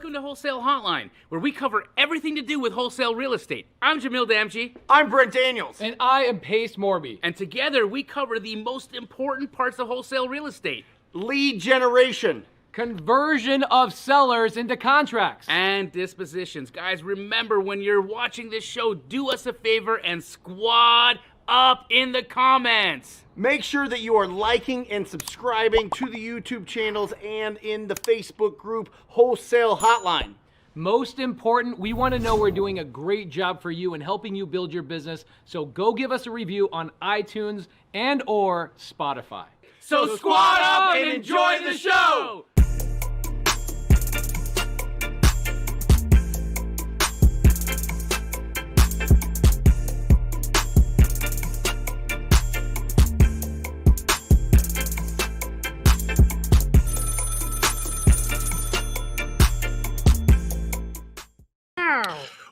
welcome to Wholesale Hotline, where we cover everything to do with wholesale real estate. I'm Jamil Damji. I'm Brent Daniels. And I am Pace Morby. And together we cover the most important parts of wholesale real estate. Lead generation. Conversion of sellers into contracts. And dispositions. Guys, remember when you're watching this show, do us a favor and squad up in the comments. Make sure that you are liking and subscribing to the YouTube channels and in the Facebook group Wholesale Hotline. Most important, we want to know we're doing a great job for you and helping you build your business. So go give us a review on iTunes and or Spotify. So squad up and enjoy the show!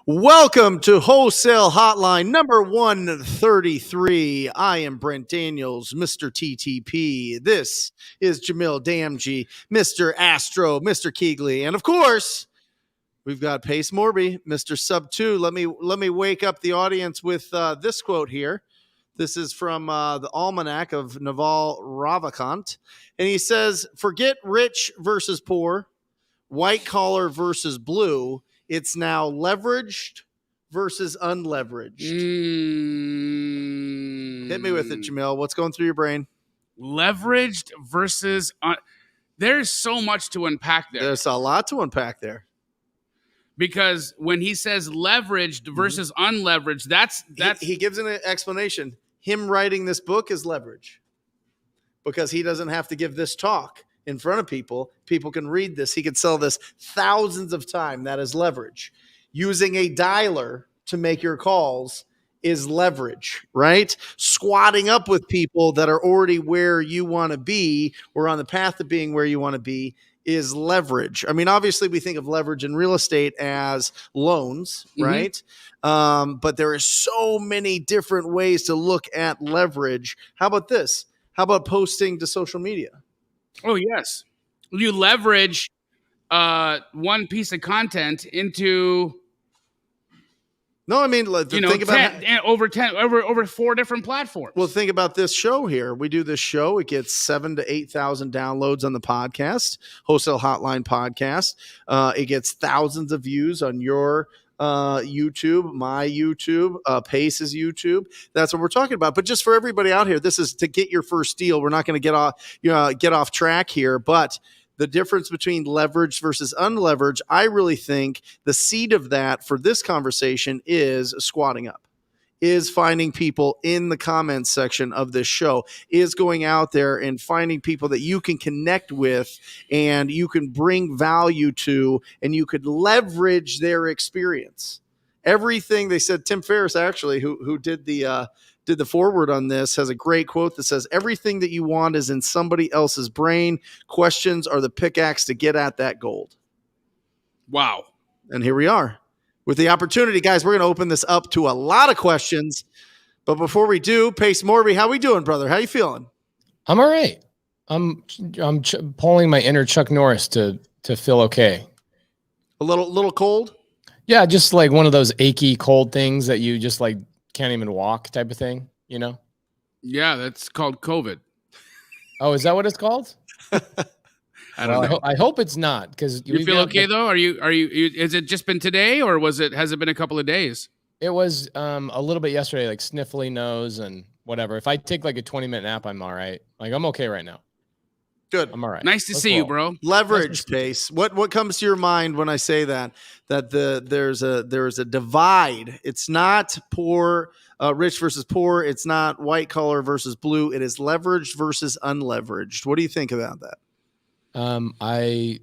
Welcome to Wholesale Hotline number 133. I am Brent Daniels, Mr. TTP. This is Jamil Damji, Mr. Astro, Mr. Keegley, and of course, we've got Pace Morby, Mr. Sub 2. Let me wake up the audience with this quote here. This is from the Almanac of Naval Ravikant, and he says, "Forget rich versus poor, white collar versus blue. It's now leveraged versus unleveraged." Hit me with it, Jamil. What's going through your brain? Leveraged versus... there's so much to unpack there. There's a lot to unpack there. Because when he says leveraged versus unleveraged, that's he gives an explanation. Him writing this book is leverage because he doesn't have to give this talk in front of people. People can read this. He could sell this thousands of times. That is leverage. Using a dialer to make your calls is leverage, right? Squatting up with people that are already where you want to be or on the path of being where you want to be is leverage. I mean, obviously we think of leverage in real estate as loans, right? But there are so many different ways to look at leverage. How about this? How about posting to social media? Oh, yes. You leverage one piece of content into... No, I mean, think about over 4 different platforms. Well, think about this show here. We do this show. It gets 7,000 to 8,000 downloads on the podcast, Wholesale Hotline podcast. It gets thousands of views on your YouTube, my YouTube, Pace's YouTube. That's what we're talking about. But just for everybody out here, this is to get your first deal. We're not going to get off track here, but the difference between leverage versus unleveraged, I really think the seed of that for this conversation is squatting up, is finding people in the comments section of this show, is going out there and finding people that you can connect with and you can bring value to, and you could leverage their experience. Everything they said, Tim Ferriss actually, who did the forward on this, has a great quote that says, "Everything that you want is in somebody else's brain. Questions are the pickaxe to get at that gold." Wow. And here we are with the opportunity. Guys, we're going to open this up to a lot of questions. But before we do, Pace Morby, how we doing, brother? How you feeling? I'm all right. I'm pulling my inner Chuck Norris to feel okay. A little cold? Yeah, just like one of those achy cold things that you just like can't even walk type of thing, you know? Yeah, that's called COVID. Oh, is that what it's called? I don't know. I hope it's not, because you feel okay though. Are you? Has it just been today, or has it been a couple of days? It was a little bit yesterday, like sniffly nose and whatever. If I take like a 20-minute nap, I'm all right. Like I'm okay right now. Good. I'm all right. Nice to see you, bro. Leverage, Pace. What comes to your mind when I say that there's a divide? It's not poor, rich versus poor. It's not white collar versus blue. It is leveraged versus unleveraged. What do you think about that? I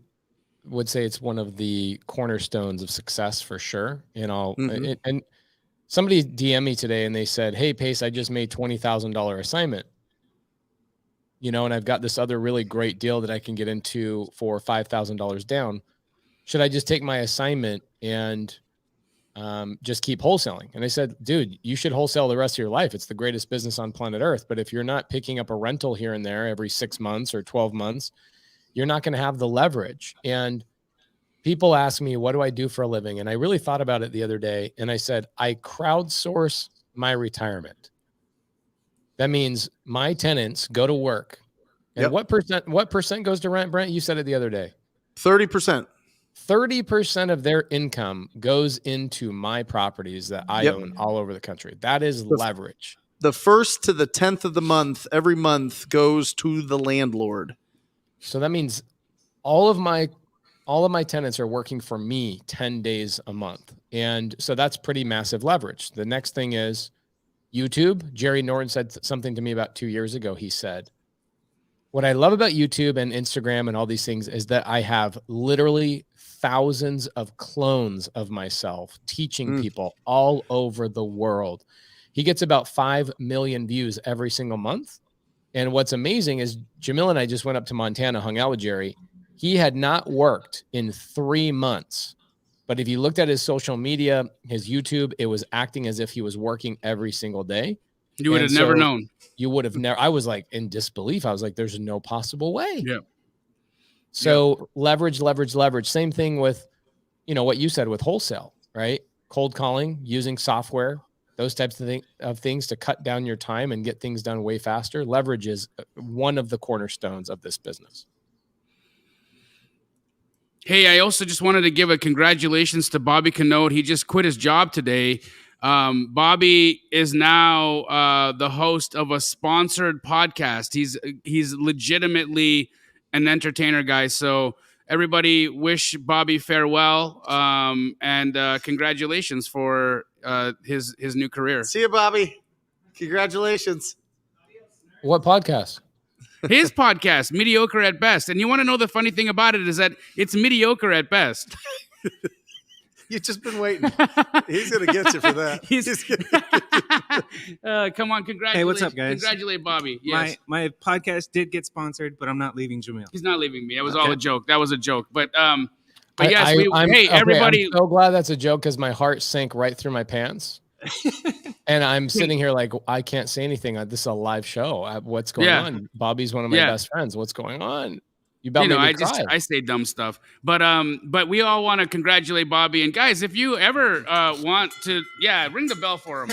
would say it's one of the cornerstones of success for sure. You know, and somebody DM'd me today and they said, "Hey, Pace, I just made $20,000 assignment. You know, and I've got this other really great deal that I can get into for $5,000 down. Should I just take my assignment and just keep wholesaling?" And I said, "Dude, you should wholesale the rest of your life. It's the greatest business on planet Earth. But if you're not picking up a rental here and there every 6 months or 12 months, you're not going to have the leverage." And people ask me, what do I do for a living? And I really thought about it the other day. And I said, I crowdsource my retirement. That means my tenants go to work. And what percent goes to rent, Brent? You said it the other day. 30%. 30% of their income goes into my properties that I own all over the country. That is leverage. The 1st to the 10th of the month, every month goes to the landlord. So that means all of my tenants are working for me 10 days a month. And so that's pretty massive leverage. The next thing is YouTube. Jerry Norton said something to me about 2 years ago. He said, what I love about YouTube and Instagram and all these things is that I have literally thousands of clones of myself teaching people all over the world. He gets about 5 million views every single month. And what's amazing is Jamil and I just went up to Montana, hung out with Jerry. He had not worked in 3 months. But if you looked at his social media, his YouTube, it was acting as if he was working every single day. You would have never known. You would have never. I was like in disbelief. I was like, there's no possible way. Yeah. So leverage. Same thing with, what you said with wholesale, right? Cold calling, using software, those types of things to cut down your time and get things done way faster. Leverage is one of the cornerstones of this business. Hey, I also just wanted to give a congratulations to Bobby Canode. He just quit his job today. Bobby is now the host of a sponsored podcast. He's legitimately an entertainer, guys. So everybody wish Bobby farewell and congratulations for his new career. See you, Bobby. Congratulations. What podcast? His podcast, Mediocre at Best. And you want to know the funny thing about it is that it's mediocre at best. You've just been waiting. He's going to get you for that. Come on, congratulations. Hey, what's up, guys? Congratulate Bobby. Yes. My podcast did get sponsored, but I'm not leaving Jamil. He's not leaving me. That was all a joke. That was a joke. But But yes, everybody. I'm so glad that's a joke because my heart sank right through my pants. And I'm sitting here like, I can't say anything. This is a live show. What's going on? Bobby's one of my best friends. What's going on? You about made me cry. I say dumb stuff. But we all want to congratulate Bobby. And guys, if you ever want to, ring the bell for him.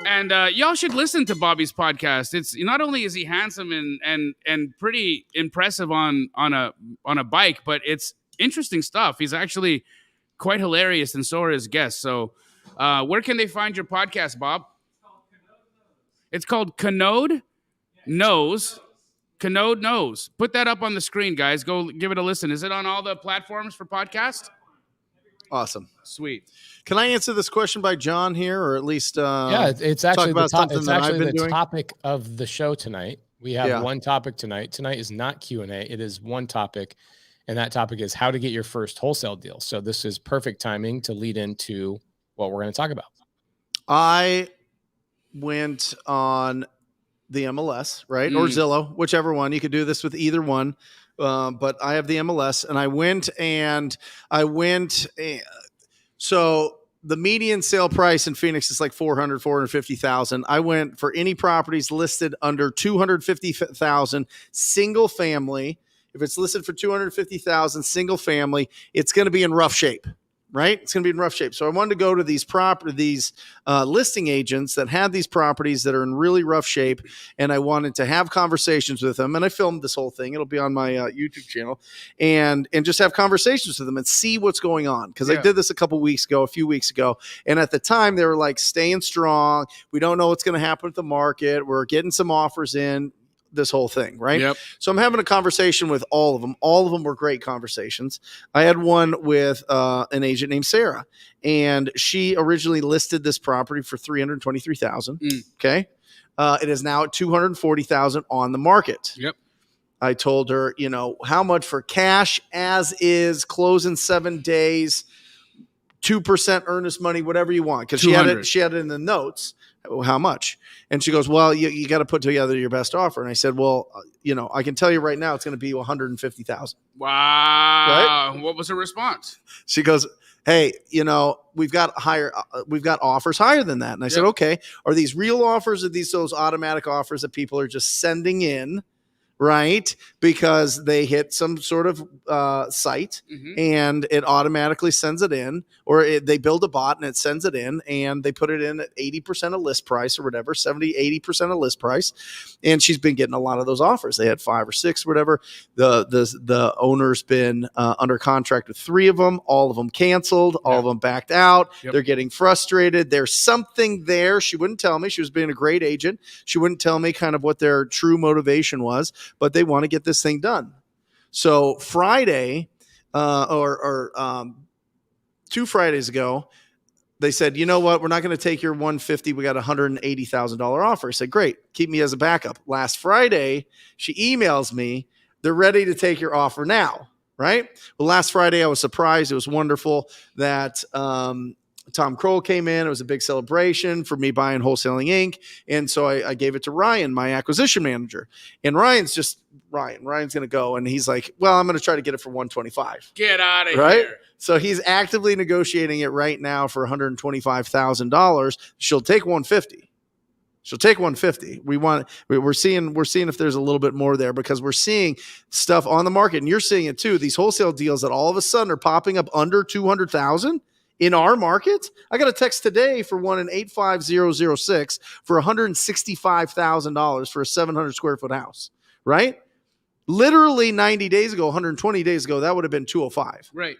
And y'all should listen to Bobby's podcast. It's not only is he handsome and pretty impressive on a bike, but it's interesting stuff. He's actually quite hilarious, and so are his guests. So where can they find your podcast, Bob? It's called Canode Knows. Canode Knows. Put that up on the screen, guys. Go give it a listen. Is it on all the platforms for podcast? Awesome. Sweet. Can I answer this question by John here, or at least it's actually talk about the, something that I've been doing? Topic of the show tonight. We have one topic tonight. Tonight is not Q&A. It is one topic, and that topic is how to get your first wholesale deal. So this is perfect timing to lead into what we're going to talk about. I went on the MLS, right? Or Zillow, whichever one. You could do this with either one. But I have the MLS, and I went. So the median sale price in Phoenix is like 450,000. I went for any properties listed under 250,000 single family. If it's listed for 250,000 single family, it's going to be in rough shape. Right? It's going to be in rough shape. So I wanted to go to these listing agents that had these properties that are in really rough shape. And I wanted to have conversations with them. And I filmed this whole thing. It'll be on my YouTube channel and just have conversations with them and see what's going on. Cause I did this a few weeks ago. And at the time they were like staying strong. We don't know what's going to happen with the market. We're getting some offers in. This whole thing, right? Yep. So I'm having a conversation with all of them. All of them were great conversations. I had one with an agent named Sarah, and she originally listed this property for $323,000. Okay, it is now at $240,000 on the market. Yep. I told her, how much for cash as is, close in 7 days, 2% earnest money, whatever you want, because she had it in the notes. How much? And she goes, well, you got to put together your best offer. And I said, well, I can tell you right now, it's going to be $150,000. Wow. Right? What was her response? She goes, hey, we've got offers higher than that. And I said, okay, are these real offers? Or are these those automatic offers that people are just sending in? right? Because they hit some sort of site and it automatically sends it in, or they build a bot and it sends it in and they put it in at 80% of list price or whatever, 70, 80% of list price. And she's been getting a lot of those offers. They had 5 or 6 or whatever. The owner's been under contract with 3 of them. All of them canceled. All of them backed out. Yep. They're getting frustrated. There's something there. She wouldn't tell me. She was being a great agent. She wouldn't tell me kind of what their true motivation was, but they want to get this thing done. So Friday, 2 Fridays ago, they said, you know what? We're not going to take your 150. We got a $180,000 offer. I said, great. Keep me as a backup. Last Friday, she emails me. They're ready to take your offer now. Right. Well, last Friday, I was surprised. It was wonderful that Tom Kroll came in. It was a big celebration for me buying Wholesaling Inc. And so I gave it to Ryan, my acquisition manager. And Ryan's going to go. And he's like, well, I'm going to try to get it for 125. Get out of right? here. So he's actively negotiating it right now for $125,000. She'll take 150. She'll take 150. We're seeing if there's a little bit more there, because we're seeing stuff on the market, and you're seeing it too. These wholesale deals that all of a sudden are popping up under 200,000 in our market. I got a text today for one in 85006 for $165,000 for a 700 square foot house. Right? Literally 90 days ago, 120 days ago, that would have been 205. Right.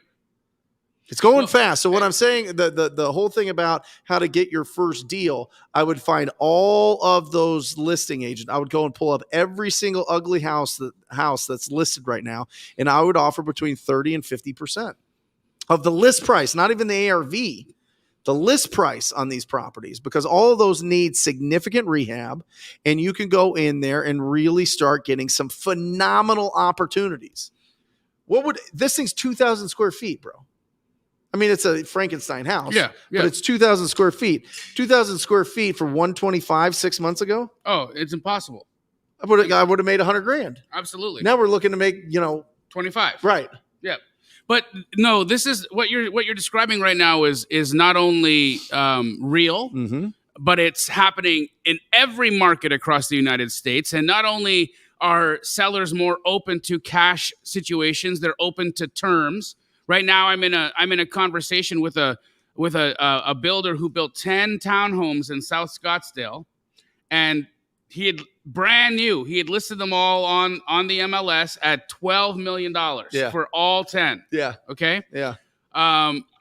It's going fast. So what I'm saying, the whole thing about how to get your first deal, I would find all of those listing agents. I would go and pull up every single ugly house that's listed right now, and I would offer between 30 and 50% of the list price, not even the ARV, the list price on these properties, because all of those need significant rehab, and you can go in there and really start getting some phenomenal opportunities. This thing's 2,000 square feet, bro. I mean, it's a Frankenstein house, but it's 2,000 square feet. 2,000 square feet for 125 6 months ago. Oh, it's impossible. I would have made $100,000. Absolutely. Now we're looking to make 25. Right. Yeah. But no, this is what you're describing right now is not only real, but it's happening in every market across the United States. And not only are sellers more open to cash situations, they're open to terms. Right now, I'm in a conversation with a builder who built 10 townhomes in South Scottsdale, and he had brand new. He had listed them all on the MLS at $12 million for all 10. Yeah. Okay. Yeah.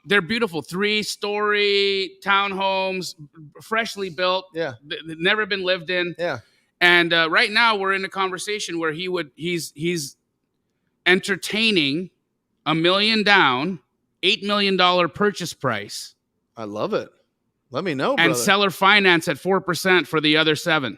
They're beautiful, 3-story townhomes, freshly built. Yeah. Never been lived in. Yeah. And right now, we're in a conversation where he's entertaining $1 million down, $8 million purchase price. I love it. Let me know, brother. And seller finance at 4% for the other 7.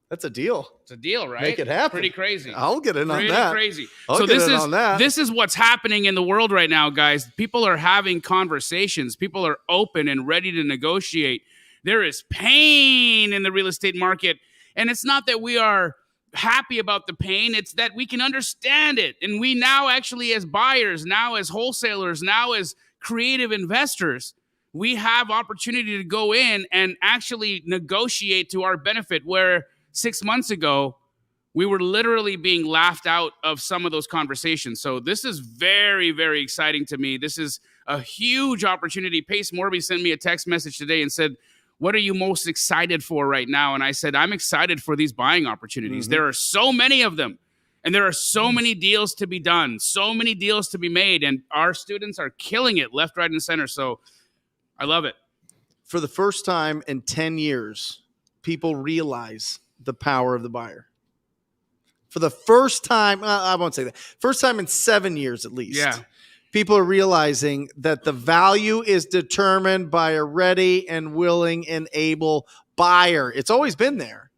That's a deal. It's a deal, right? Make it happen. Pretty crazy. I'll get in on that. Crazy. This is what's happening in the world right now, guys. People are having conversations. People are open and ready to negotiate. There is pain in the real estate market, and it's not that we are happy about the pain, it's that we can understand it, and we now actually, as buyers, now as wholesalers, now as creative investors, we have opportunity to go in and actually negotiate to our benefit, where 6 months ago we were literally being laughed out of some of those conversations. So this is very, very exciting to me. This is a huge opportunity. Pace Morby sent me a text message today and said, what are you most excited for right now? And I said, I'm excited for these buying opportunities. There are so many of them, and there are so many deals to be done, so many deals to be made, and our students are killing it left, right, and center. So I love it. For the first time in 10 years, people realize the power of the buyer. For the first time, I won't say that. First time in 7 years at least. Yeah. People are realizing that the value is determined by a ready and willing and able buyer. It's always been there.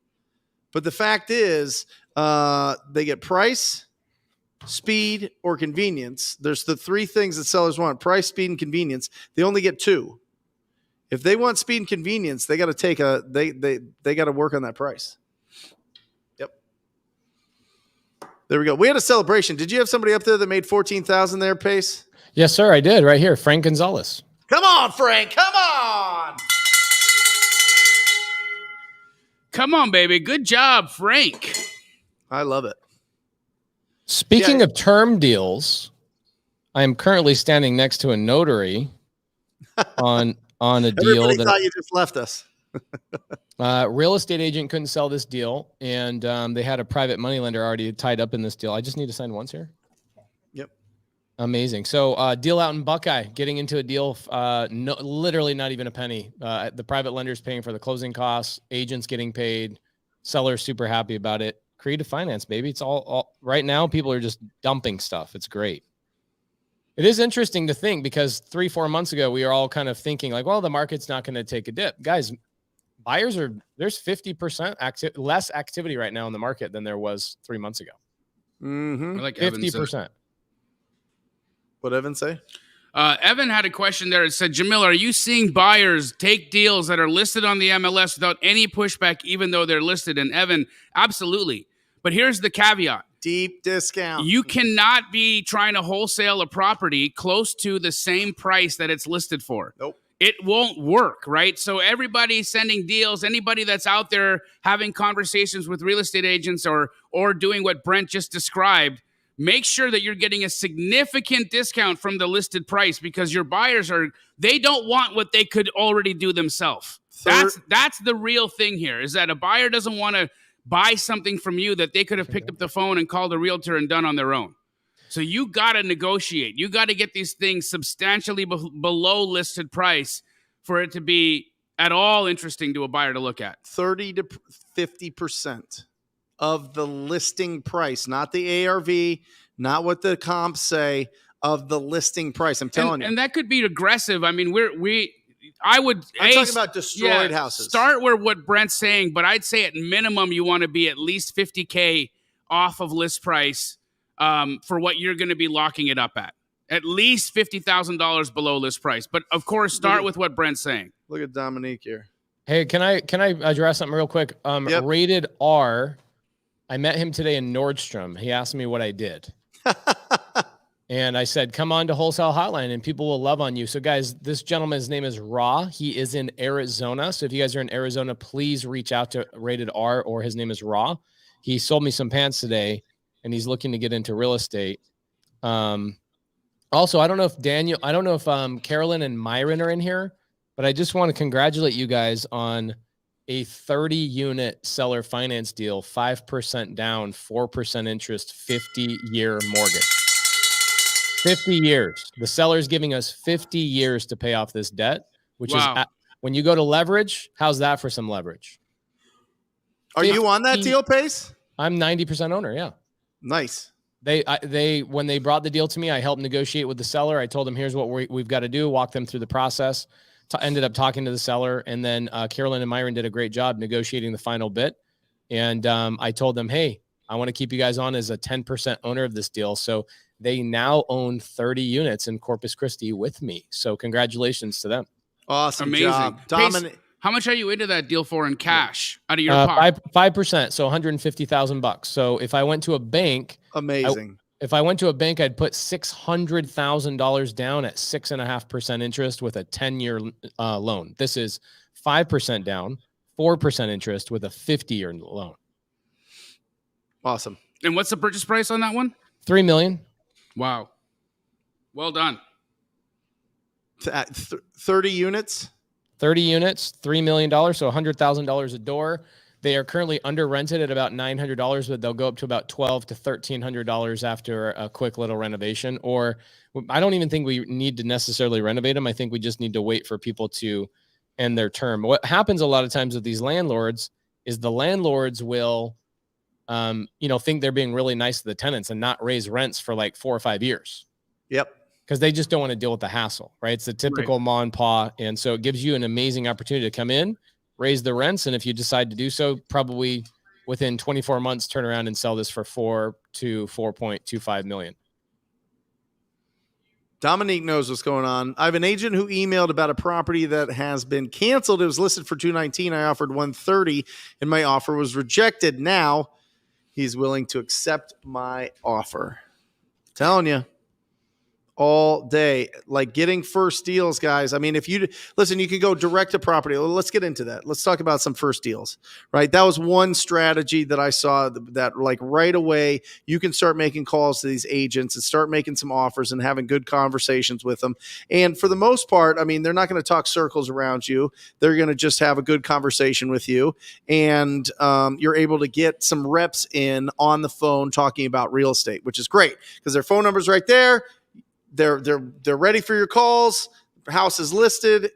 But the fact is, they get price, speed, or convenience. There's the 3 things that sellers want: price, speed, and convenience. They only get 2. If they want speed and convenience, they got to they got to work on that price. Yep. There we go. We had a celebration. Did you have somebody up there that made 14,000 there, Pace? Yes, sir, I did. Right here, Frank Gonzalez. Come on, Frank. Come on. Come on, baby. Good job, Frank. I love it. Speaking of term deals, I am currently standing next to a notary on a deal. Everybody thought you just left us. Real estate agent couldn't sell this deal, and they had a private money lender already tied up in this deal. I just need to sign once here. Yep. Amazing. So deal out in Buckeye, getting into a deal, literally not even a penny. The private lender's paying for the closing costs, agents getting paid, sellers super happy about it. Creative finance, baby. It's all right now. People are just dumping stuff. It's great. It is interesting to think because 3-4 months ago, we were all kind of thinking like, well, the market's not going to take a dip. Guys, there's 50% less activity right now in the market than there was 3 months ago. Mm-hmm. Like 50%. What'd Evan say? Evan had a question there. It said, Jamil, are you seeing buyers take deals that are listed on the MLS without any pushback, even though they're listed? And Evan, absolutely. But here's the caveat. Deep discount. You cannot be trying to wholesale a property close to the same price that it's listed for. Nope. It won't work, right? So everybody sending deals, anybody that's out there having conversations with real estate agents or doing what Brent just described, make sure that you're getting a significant discount from the listed price because your buyers they don't want what they could already do themselves. That's the real thing here, is that a buyer doesn't want to buy something from you that they could have picked up the phone and called a realtor and done on their own. So you got to negotiate. You got to get these things substantially below listed price for it to be at all interesting to a buyer to look at. 30 to 50% of the listing price, not the ARV, not what the comps say, of the listing price. I'm telling you. And that could be aggressive. I mean, I'm talking about destroyed houses. Start where what Brent's saying, but I'd say at minimum you want to be at least $50K off of list price for what you're going to be locking it up at. At least $50,000 below list price. But of course, start with what Brent's saying. Look at Dominique here. Hey, can I address something real quick? Yep. Rated R. I met him today in Nordstrom. He asked me what I did. And I said, come on to Wholesale Hotline and people will love on you. So guys, this gentleman's name is Ra. He is in Arizona. So if you guys are in Arizona, please reach out to Rated R, or his name is Ra. He sold me some pants today and he's looking to get into real estate. Also, I don't know if Carolyn and Myron are in here, but I just want to congratulate you guys on a 30-unit seller finance deal, 5% down, 4% interest, 50-year mortgage. 50 years. The seller's giving us 50 years to pay off this debt, which is when you go to leverage, how's that for some leverage? Are you on that deal, Pace? I'm 90% owner, yeah. Nice. They when they brought the deal to me, I helped negotiate with the seller. I told them, here's what we've got to do, walk them through the process. Ended up talking to the seller, and then Carolyn and Myron did a great job negotiating the final bit. And I told them, hey, I want to keep you guys on as a 10% owner of this deal. So they now own 30 units in Corpus Christi with me. So congratulations to them. Awesome. Amazing job. Pace, how much are you into that deal for in cash out of your pocket? 5%. So $150,000. So if I went to a bank, amazing. If I went to a bank, I'd put $600,000 down at 6.5% interest with a 10-year loan. This is 5% down, 4% interest with a 50-year loan. Awesome. And what's the purchase price on that one? $3 million. Wow. Well done. 30 units? 30 units, $3 million, so $100,000 a door. They are currently under rented at about $900, but they'll go up to about $1,200 to $1,300 after a quick little renovation. Or I don't even think we need to necessarily renovate them. I think we just need to wait for people to end their term. What happens a lot of times with these landlords is the landlords will, think they're being really nice to the tenants and not raise rents for like 4 or 5 years. Yep. Because they just don't want to deal with the hassle, right? It's the typical ma and pa. And so it gives you an amazing opportunity to come in, raise the rents, and if you decide to do so, probably within 24 months, turn around and sell this for $4 to $4.25 million. Dominique knows what's going on. I have an agent who emailed about a property that has been canceled. It was listed for $219. I offered $130, and my offer was rejected. Now he's willing to accept my offer. Telling you, all day. Like getting first deals, guys. I mean, if you listen, you can go direct to property. Let's get into that. Let's talk about some first deals, right? That was one strategy that I saw that like right away, you can start making calls to these agents and start making some offers and having good conversations with them. And for the most part, I mean, they're not going to talk circles around you. They're going to just have a good conversation with you. And you're able to get some reps in on the phone talking about real estate, which is great because their phone number's right there. They're ready for your calls. House is listed.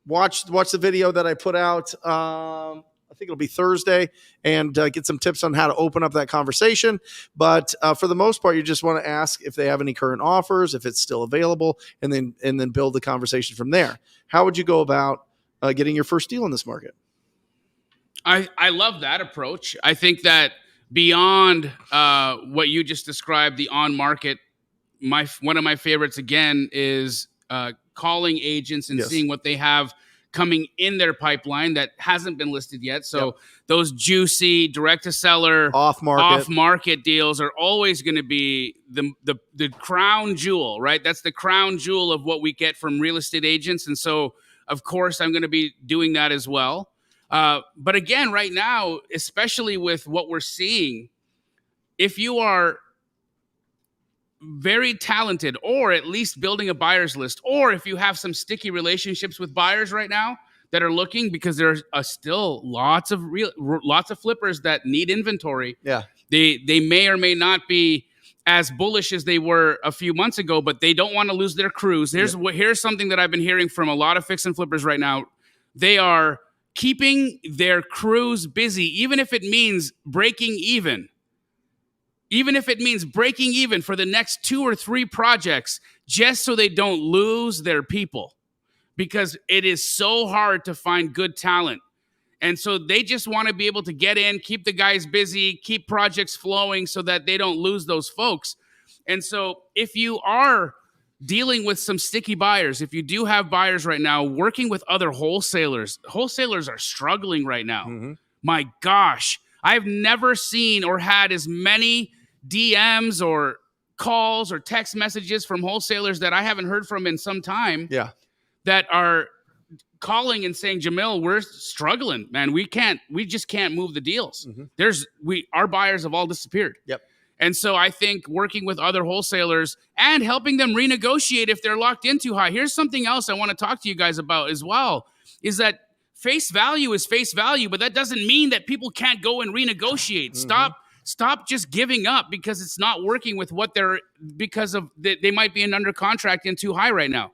Watch the video that I put out. I think it'll be Thursday, and get some tips on how to open up that conversation. But for the most part, you just want to ask if they have any current offers, if it's still available, and then build the conversation from there. How would you go about getting your first deal in this market? I love that approach. I think that beyond what you just described, the on market. One of my favorites again is calling agents and seeing what they have coming in their pipeline that hasn't been listed yet. So those juicy direct to seller off market deals are always going to be the crown jewel, right? That's the crown jewel of what we get from real estate agents. And so of course I'm going to be doing that as well. But again, right now, especially with what we're seeing, if you are very talented, or at least building a buyer's list, or if you have some sticky relationships with buyers right now that are looking, because there's still lots of flippers that need inventory. Yeah, they may or may not be as bullish as they were a few months ago, but they don't want to lose their crews. Here's something that I've been hearing from a lot of fix and flippers right now. They are keeping their crews busy, even if it means breaking even. Even if it means breaking even for the next 2 or 3 projects, just so they don't lose their people, because it is so hard to find good talent. And so they just want to be able to get in, keep the guys busy, keep projects flowing so that they don't lose those folks. And so if you are dealing with some sticky buyers, if you do have buyers right now working with other wholesalers are struggling right now. Mm-hmm. My gosh, I've never seen or had as many DMs or calls or text messages from wholesalers that I haven't heard from in some time. Yeah, that are calling and saying, Jamil, we're struggling, man. We just can't move the deals. Mm-hmm. Our buyers have all disappeared. Yep. And so I think working with other wholesalers and helping them renegotiate if they're locked in too high. Here's something else I want to talk to you guys about as well, is that face value is face value, but that doesn't mean that people can't go and renegotiate. Mm-hmm. Stop just giving up because it's not working with because they might be under contract in too high right now.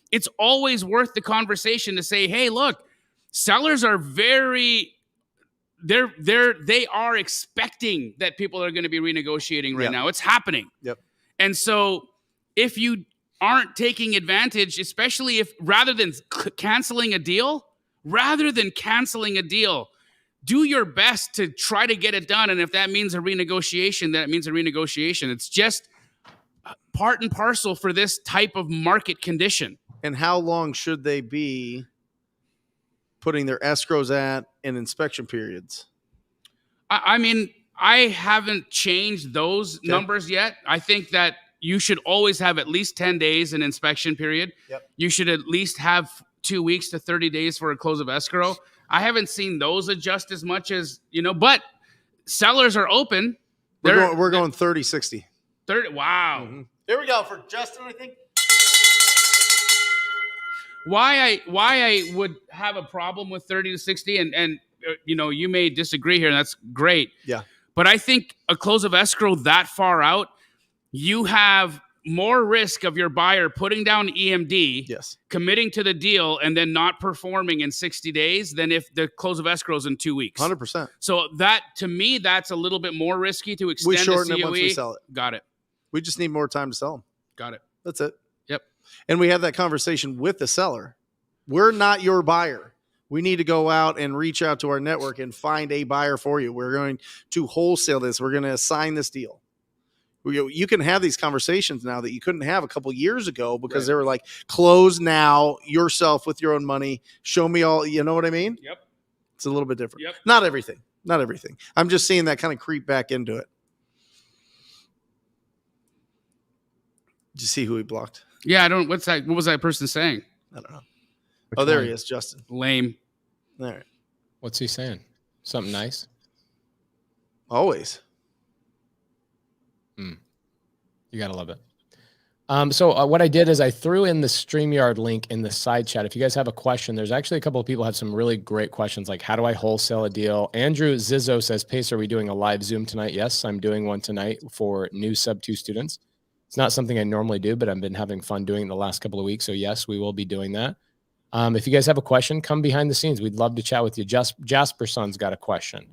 It's always worth the conversation to say, hey, look, sellers are they are expecting that people are going to be renegotiating right now. It's happening. Yep. And so if you aren't taking advantage, especially if rather than canceling a deal, do your best to try to get it done. And if that means a renegotiation, that means a renegotiation. It's just part and parcel for this type of market condition. And how long should they be putting their escrows at and inspection periods? I mean, I haven't changed those numbers yet. I think that you should always have at least 10 days in inspection period. Yep. You should at least have 2 weeks to 30 days for a close of escrow. I haven't seen those adjust as much as, but sellers are open. We're going 30, 60. 30. Wow. Mm-hmm. Here we go for Justin, I think. Why I would have a problem with 30 to 60, and you may disagree here, and that's great. Yeah. But I think a close of escrow that far out, you have more risk of your buyer putting down EMD, committing to the deal, and then not performing in 60 days than if the close of escrow is in 2 weeks. 100%. So that, to me, that's a little bit more risky to extend the COE. We shorten it once we sell it. Got it. We just need more time to sell them. Got it. That's it. Yep. And we have that conversation with the seller. We're not your buyer. We need to go out and reach out to our network and find a buyer for you. We're going to wholesale this. We're going to assign this deal. You can have these conversations now that you couldn't have a couple years ago because they were like, close now yourself with your own money. Show me all, you know what I mean? Yep. It's a little bit different. Yep. Not everything. I'm just seeing that kind of creep back into it. Did you see who he blocked? Yeah, I don't. What's that? What was that person saying? I don't know. Which Oh, there one? he is, Justin. Lame. All right. What's he saying? Something nice? Always. You gotta love it. So what I did is I threw in the StreamYard link in the side chat. If you guys have a question, there's actually a couple of people have some really great questions, like how do I wholesale a deal? Andrew Zizzo says, Pace, are we doing a live Zoom tonight? Yes, I'm doing one tonight for new sub 2 students. It's not something I normally do, but I've been having fun doing it the last couple of weeks. So yes, we will be doing that. If you guys have a question, come behind the scenes. We'd love to chat with you. Jasper Son's got a question.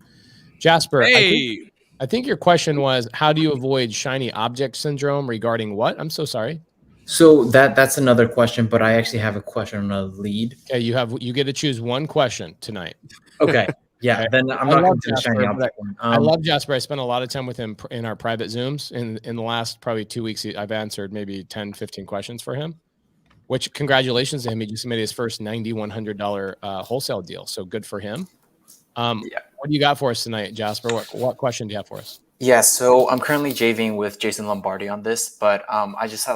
Jasper, Hey. I think your question was, how do you avoid shiny object syndrome regarding what? I'm so sorry. So that's another question, but I actually have a question on a lead. Okay, you get to choose one question tonight. Okay. Yeah, Okay. then I'm not going to do the Jasper, shiny object one. I love Jasper. I spent a lot of time with him in our private Zooms. In the last probably 2 weeks, I've answered maybe 10, 15 questions for him, which congratulations to him. He just made his first $9,100 wholesale deal. So good for him. What do you got for us tonight, Jasper? What question do you have for us? Yeah, so I'm currently JVing with Jason Lombardi on this, but I just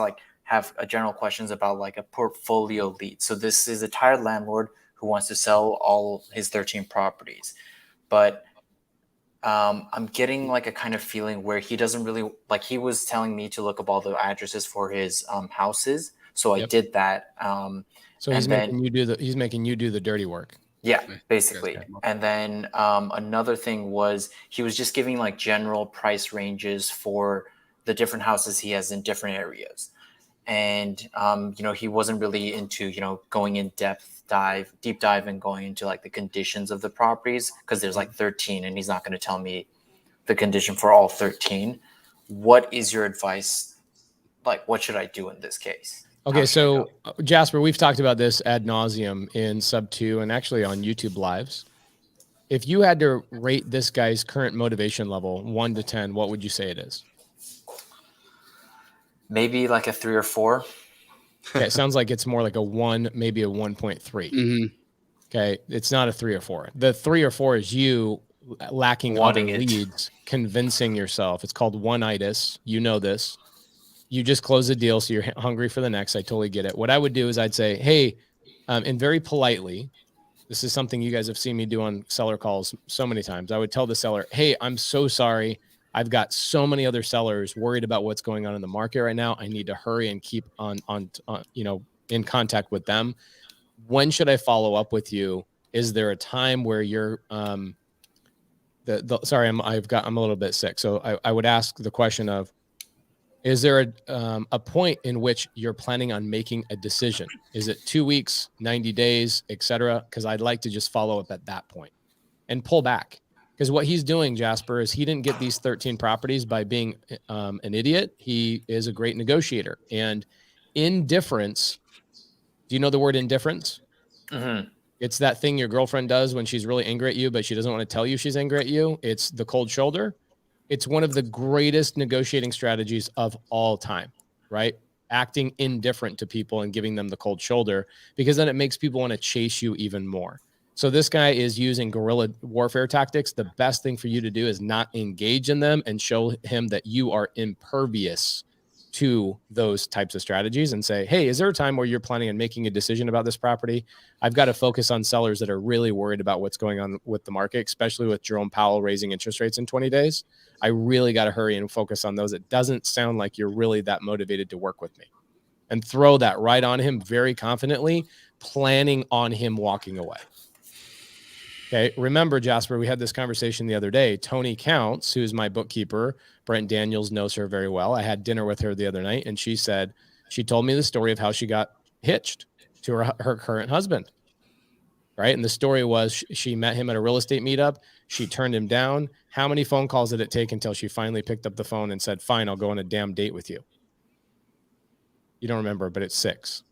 have a general questions about like a portfolio lead. So this is a tired landlord who wants to sell all his 13 properties, but I'm getting like a kind of feeling where he doesn't really like. He was telling me to look up all the addresses for his houses, so I did that. So he's making you do the dirty work. Yeah, basically. And then another thing was he was just giving like general price ranges for the different houses he has in different areas. And, he wasn't really into, going in deep dive and going into like the conditions of the properties, because there's like 13 and he's not going to tell me the condition for all 13. What is your advice? Like, what should I do in this case? Okay, so Jasper, we've talked about this ad nauseum in sub 2 and actually on YouTube lives. If you had to rate this guy's current motivation level 1 to 10, what would you say it is? Maybe like a 3 or 4. Okay, it sounds like it's more like a 1, maybe a 1.3. Mm-hmm. Okay, it's not a 3 or 4. The 3 or 4 is you lacking other leads, convincing yourself. It's called one-itis. You know this. You just close the deal, so you're hungry for the next. I totally get it. What I would do is I'd say, hey, and very politely, this is something you guys have seen me do on seller calls so many times. I would tell the seller, hey, I'm so sorry. I've got so many other sellers worried about what's going on in the market right now. I need to hurry and keep on in contact with them. When should I follow up with you? Is there a time where you're sorry, I'm a little bit sick. So I would ask the question of, is there a point in which you're planning on making a decision? Is it 2 weeks, 90 days, etc.? Because I'd like to just follow up at that point and pull back. Because what he's doing, Jasper, is he didn't get these 13 properties by being an idiot. He is a great negotiator. And indifference, do you know the word indifference? Mm-hmm. It's that thing your girlfriend does when she's really angry at you, but she doesn't want to tell you she's angry at you. It's the cold shoulder. It's one of the greatest negotiating strategies of all time, right? Acting indifferent to people and giving them the cold shoulder, because then it makes people want to chase you even more. So this guy is using guerrilla warfare tactics. The best thing for you to do is not engage in them and show him that you are impervious to those types of strategies and say, hey, is there a time where you're planning on making a decision about this property? I've got to focus on sellers that are really worried about what's going on with the market, especially with Jerome Powell raising interest rates in 20 days. I really got to hurry and focus on those. It doesn't sound like you're really that motivated to work with me. And throw that right on him very confidently, planning on him walking away. Okay. Remember, Jasper, we had this conversation the other day. Tony Counts, who's my bookkeeper, Brent Daniels knows her very well. I had dinner with her the other night, and she told me the story of how she got hitched to her current husband. Right. And the story was she met him at a real estate meetup. She turned him down. How many phone calls did it take until she finally picked up the phone and said, fine, I'll go on a damn date with you? You don't remember, but it's 6.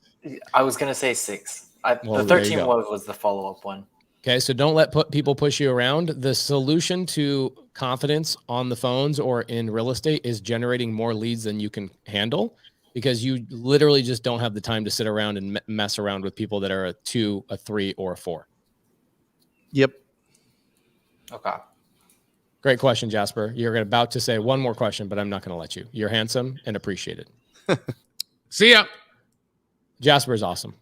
I was going to say 6. The 13 was the follow-up one. Okay, so don't let people push you around. The solution to confidence on the phones or in real estate is generating more leads than you can handle, because you literally just don't have the time to sit around and mess around with people that are a 2, a 3, or a 4. Yep. Okay. Great question, Jasper. You're about to say one more question, but I'm not going to let you. You're handsome and appreciated. See ya. Jasper is awesome.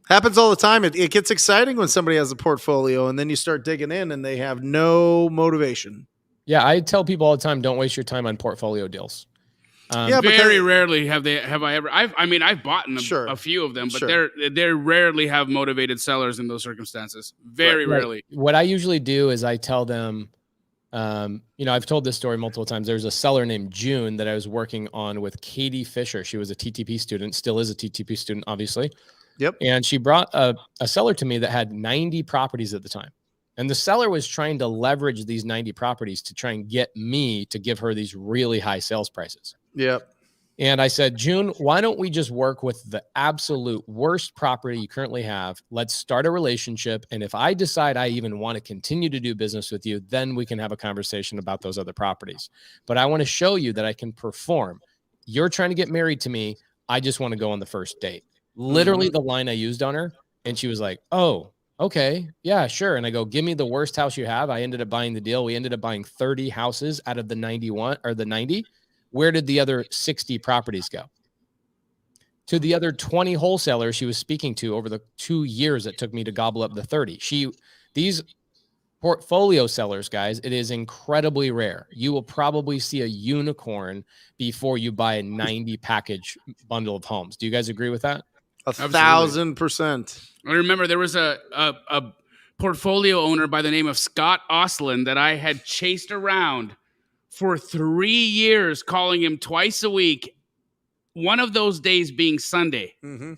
Happens all the time. It gets exciting when somebody has a portfolio, and then you start digging in, and they have no motivation. Yeah, I tell people all the time, don't waste your time on portfolio deals. Yeah, very rarely have I ever. I've bought a few of them, but they rarely have motivated sellers in those circumstances. Very rarely. What I usually do is I tell them, I've told this story multiple times. There's a seller named June that I was working on with Katie Fisher. She was a TTP student, still is a TTP student, obviously. Yep. And she brought a seller to me that had 90 properties at the time. And the seller was trying to leverage these 90 properties to try and get me to give her these really high sales prices. Yep. And I said, June, why don't we just work with the absolute worst property you currently have? Let's start a relationship. And if I decide I even want to continue to do business with you, then we can have a conversation about those other properties. But I want to show you that I can perform. You're trying to get married to me. I just want to go on the first date. Literally the line I used on her. And she was like, oh, okay, yeah, sure. And I go, give me the worst house you have. I ended up buying the deal. We ended up buying 30 houses out of the 91 or the 90. Where did the other 60 properties go? To the other 20 wholesalers she was speaking to over the 2 years it took me to gobble up the 30. These portfolio sellers, guys, it is incredibly rare. You will probably see a unicorn before you buy a 90 package bundle of homes. Do you guys agree with that? 1,000%. I remember there was a portfolio owner by the name of Scott Oslin that I had chased around for 3 years, calling him twice a week, one of those days being Sunday. Mm-hmm.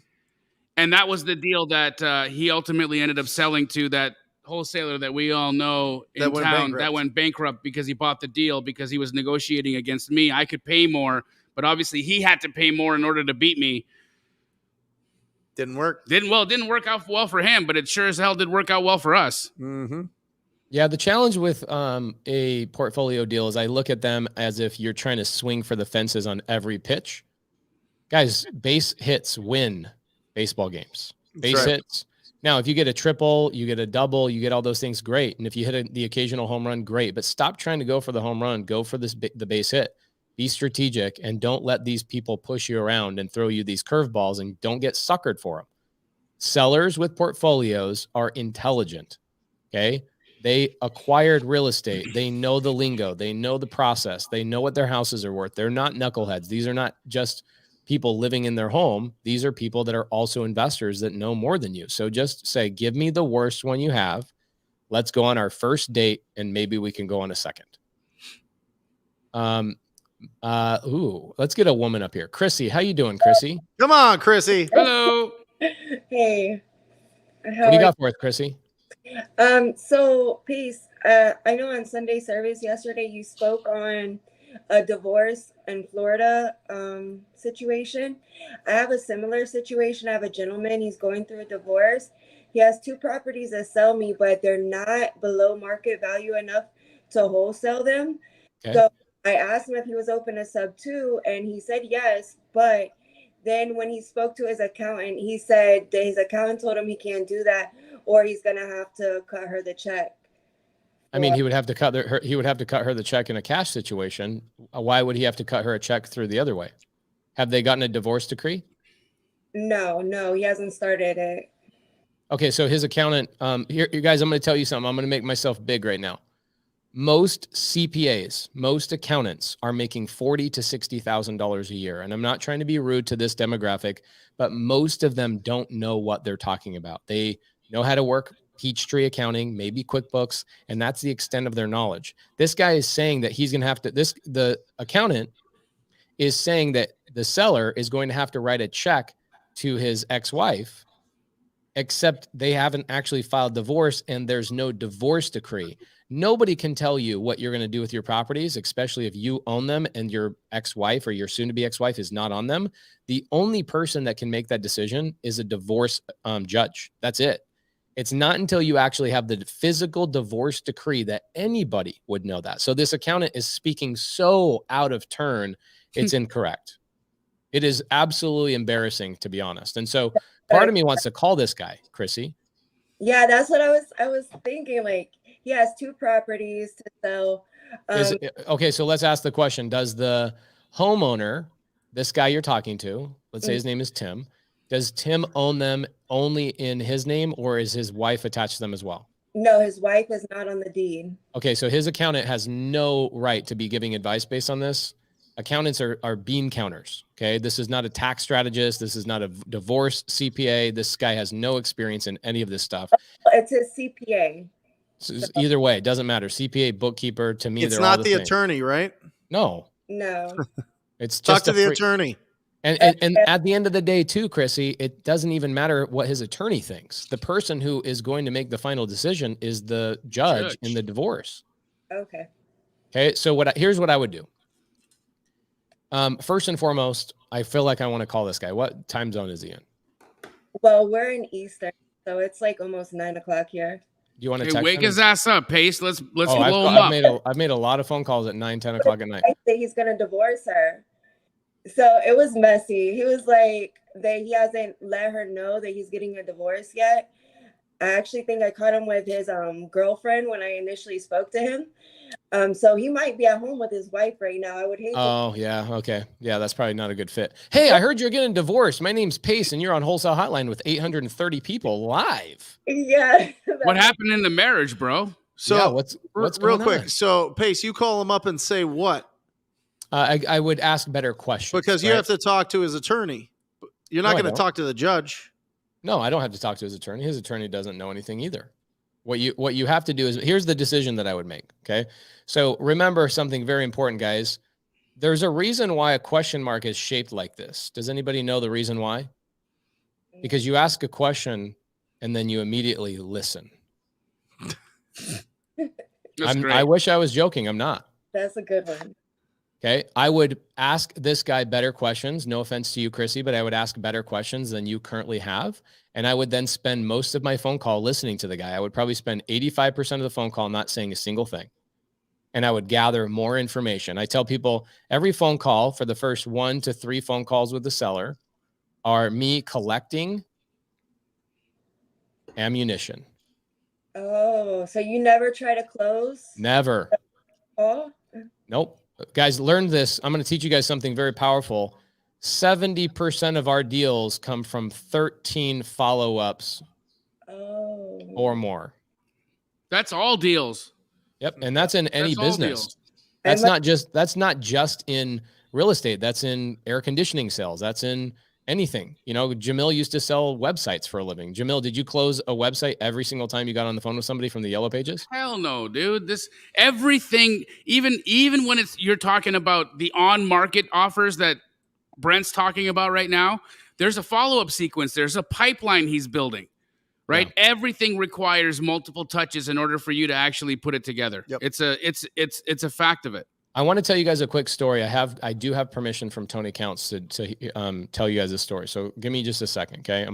And that was the deal that he ultimately ended up selling to that wholesaler that we all know in town that went bankrupt because he bought the deal because he was negotiating against me. I could pay more, but obviously he had to pay more in order to beat me. Didn't work. Didn't work out well for him, but it sure as hell did work out well for us. Mm-hmm. Yeah, the challenge with a portfolio deal is I look at them as if you're trying to swing for the fences on every pitch. Guys, base hits win baseball games. Base hits. Now, if you get a triple, you get a double, you get all those things, great. And if you hit the occasional home run, great. But stop trying to go for the home run. Go for the base hit. Be strategic and don't let these people push you around and throw you these curveballs and don't get suckered for them. Sellers with portfolios are intelligent, okay? They acquired real estate. They know the lingo. They know the process. They know what their houses are worth. They're not knuckleheads. These are not just people living in their home. These are people that are also investors that know more than you. So just say, give me the worst one you have. Let's go on our first date and maybe we can go on a second. Let's get a woman up here. Chrissy, how you doing, Chrissy? Come on, Chrissy. Hello. Hey. What do you got for us, Chrissy? So peace. I know on Sunday service yesterday you spoke on a divorce in Florida situation. I have a similar situation. I have a gentleman, he's going through a divorce. He has 2 properties that sell me, but they're not below market value enough to wholesale them. Okay. So I asked him if he was open to sub 2, and he said yes, but then when he spoke to his accountant, he said that his accountant told him he can't do that, or he's gonna have to cut her the check. I mean, he would have to cut her. He would have to cut her the check in a cash situation. Why would he have to cut her a check through the other way? Have they gotten a divorce decree? No, he hasn't started it. Okay, so his accountant. Here, you guys, I'm going to tell you something. I'm going to make myself big right now. Most CPAs, most accountants are making $40,000 to $60,000 a year. And I'm not trying to be rude to this demographic, but most of them don't know what they're talking about. They know how to work Peachtree accounting, maybe QuickBooks, and that's the extent of their knowledge. This guy is saying that he's going to have to, the accountant is saying that the seller is going to have to write a check to his ex-wife, except they haven't actually filed divorce and there's no divorce decree. Nobody can tell you what you're going to do with your properties, especially if you own them and your ex-wife or your soon-to-be ex-wife is not on them. The only person that can make that decision is a divorce judge. That's it. It's not until you actually have the physical divorce decree that anybody would know that. So this accountant is speaking so out of turn, it's incorrect. It is absolutely embarrassing, to be honest. And so part of me wants to call this guy, Chrissy. Yeah, that's what I was thinking. Like, he has 2 properties to sell. Okay, so let's ask the question. Does the homeowner this guy you're talking to, let's say his name is Tim. Does Tim own them only in his name, or is his wife attached to them as well? No, his wife is not on the deed. Okay, so his accountant has no right to be giving advice based on this. Accountants are bean counters. Okay, this is not a tax strategist. This is not a divorce CPA. This guy has no experience in any of this stuff. It's his CPA. So either way, it doesn't matter. CPA, bookkeeper, to me, It's they're not all the same. attorney, right? No, No. it's just Talk to the attorney. And at the end of the day, too, Chrissy, it doesn't even matter what his attorney thinks. The person who is going to make the final decision is the judge in the divorce. Okay. Okay, so here's what I would do. First and foremost, I feel like I want to call this guy. What time zone is he in? Well, we're in Eastern, so it's like almost 9 o'clock here. Do you want to Hey, text wake him? his ass up, Pace. Let's blow him I've up. I've made a lot of phone calls at 9, 10 o'clock at night. I say he's gonna divorce her. So it was messy. He was like that he hasn't let her know that he's getting a divorce yet. I actually think I caught him with his girlfriend when I initially spoke to him. So he might be at home with his wife right now. I would hate. Oh, yeah. Okay. Yeah, that's probably not a good fit. Hey, I heard you're getting divorced. My name's Pace, and you're on Wholesale Hotline with 830 people live. Yeah. What happened in the marriage, bro? So yeah, what's real going quick. on? So Pace, you call him up and say what? I would ask better questions. Because you have to talk to his attorney. You're not going to talk to the judge. No, I don't have to talk to his attorney. His attorney doesn't know anything either. What you have to do is, here's the decision that I would make. Okay. So remember something very important, guys. There's a reason why a question mark is shaped like this. Does anybody know the reason why? Because you ask a question and then you immediately listen. I wish I was joking. I'm not. That's a good one. Okay. I would ask this guy better questions. No offense to you, Chrissy, but I would ask better questions than you currently have. And I would then spend most of my phone call listening to the guy. I would probably spend 85% of the phone call not saying a single thing. And I would gather more information. I tell people every phone call for the first 1 to 3 phone calls with the seller are me collecting ammunition. Oh, so you never try to close? Never. Oh. Nope. Guys, learn this. I'm going to teach you guys something very powerful. 70% of our deals come from 13 follow-ups or more. That's all deals. Yep. And that's in any business. That's not just in real estate. That's in air conditioning sales. That's in anything. You know, Jamil used to sell websites for a living. Jamil, did you close a website every single time you got on the phone with somebody from the Yellow Pages? Hell no, dude. This everything, even when you're talking about the on-market offers that Brent's talking about right now, there's a follow-up sequence. There's a pipeline he's building, right? Yeah. Everything requires multiple touches in order for you to actually put it together. Yep. It's a fact of it. I want to tell you guys a quick story. I do have permission from Tony Counts to tell you guys a story. So give me just a second, okay?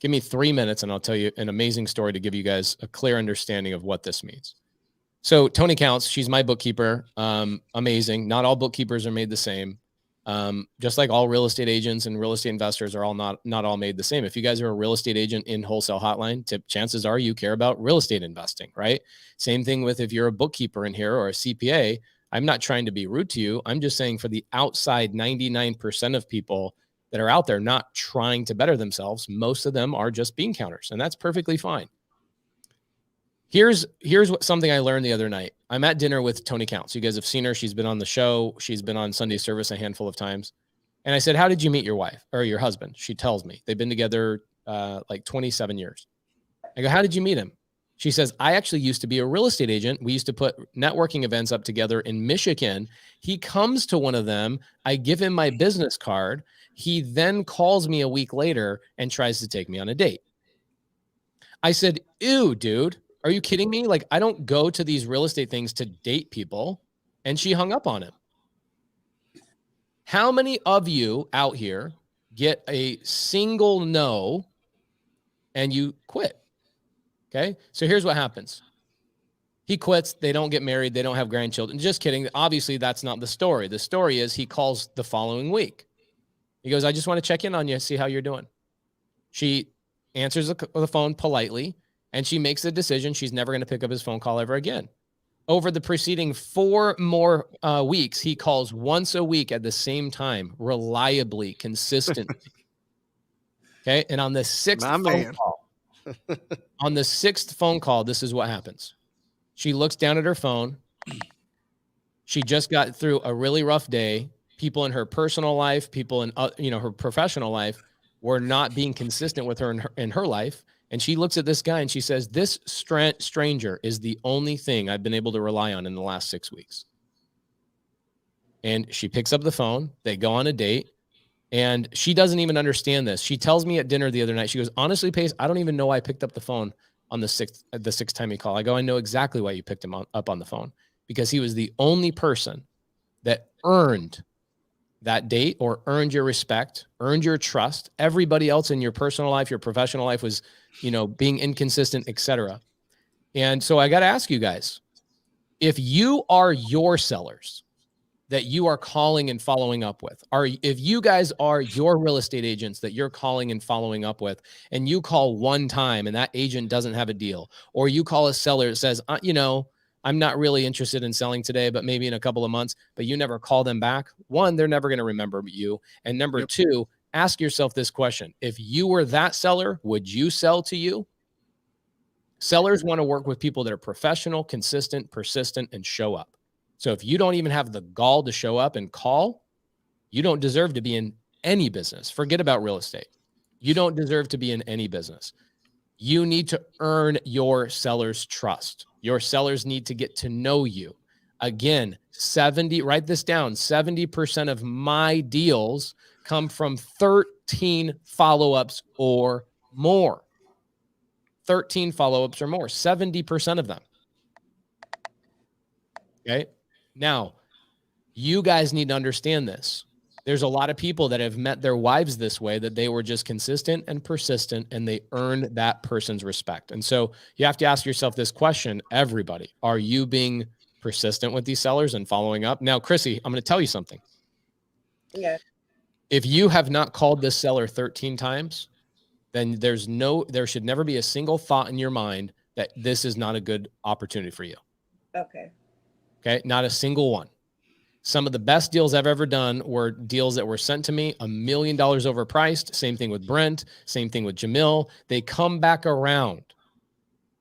Give me 3 minutes and I'll tell you an amazing story to give you guys a clear understanding of what this means. So Tony Counts, she's my bookkeeper. Amazing. Not all bookkeepers are made the same. Just like all real estate agents and real estate investors are all not all made the same. If you guys are a real estate agent in Wholesale Hotline, chances are you care about real estate investing, right? Same thing with if you're a bookkeeper in here or a CPA. I'm not trying to be rude to you. I'm just saying for the outside 99% of people that are out there not trying to better themselves, most of them are just bean counters, and that's perfectly fine. Here's something I learned the other night. I'm at dinner with Tony Counts. You guys have seen her. She's been on the show. She's been on Sunday Service a handful of times. And I said, how did you meet your wife or your husband? She tells me they've been together like 27 years. I go, how did you meet him? She says, I actually used to be a real estate agent. We used to put networking events up together in Michigan. He comes to one of them. I give him my business card. He then calls me a week later and tries to take me on a date. I said, ew, dude, are you kidding me? Like, I don't go to these real estate things to date people. And she hung up on him. How many of you out here get a single no and you quit? Okay, so here's what happens. He quits. They don't get married. They don't have grandchildren. Just kidding. Obviously, that's not the story. The story is he calls the following week. He goes, I just want to check in on you, see how you're doing. She answers the phone politely, and she makes the decision she's never going to pick up his phone call ever again. Over the preceding 4 more weeks, he calls once a week at the same time, reliably, consistently. Okay. And on the sixth phone call, this is what happens. She looks down at her phone. She just got through a really rough day. People in her personal life, people in her professional life were not being consistent with her in her life. And she looks at this guy and she says, this stranger is the only thing I've been able to rely on in the last 6 weeks. And she picks up the phone. They go on a date. And she doesn't even understand this. She tells me at dinner the other night, she goes, honestly, Pace, I don't even know why I picked up the phone on the sixth time he called. I go, I know exactly why you picked him up on the phone, because he was the only person that earned that date or earned your respect, earned your trust. Everybody else in your personal life, your professional life was, being inconsistent, etc. And so I got to ask you guys, if you are your sellers that you are calling and following up with, if you guys are your real estate agents that you're calling and following up with, and you call one time and that agent doesn't have a deal, or you call a seller that says, I'm not really interested in selling today, but maybe in a couple of months, but you never call them back. One, they're never going to remember you. And number two, ask yourself this question. If you were that seller, would you sell to you? Sellers want to work with people that are professional, consistent, persistent, and show up. So if you don't even have the gall to show up and call, you don't deserve to be in any business. Forget about real estate. You don't deserve to be in any business. You need to earn your sellers' trust. Your sellers need to get to know you. Again, write this down, 70% of my deals come from 13 follow-ups or more. 13 follow-ups or more, 70% of them. Okay. Now, you guys need to understand this. There's a lot of people that have met their wives this way, that they were just consistent and persistent and they earned that person's respect. And so you have to ask yourself this question, everybody, are you being persistent with these sellers and following up? Now, Chrissy, I'm going to tell you something. Yeah. If you have not called this seller 13 times, then there should never be a single thought in your mind that this is not a good opportunity for you. Okay. Okay. Not a single one. Some of the best deals I've ever done were deals that were sent to me $1 million overpriced. Same thing with Brent. Same thing with Jamil. They come back around.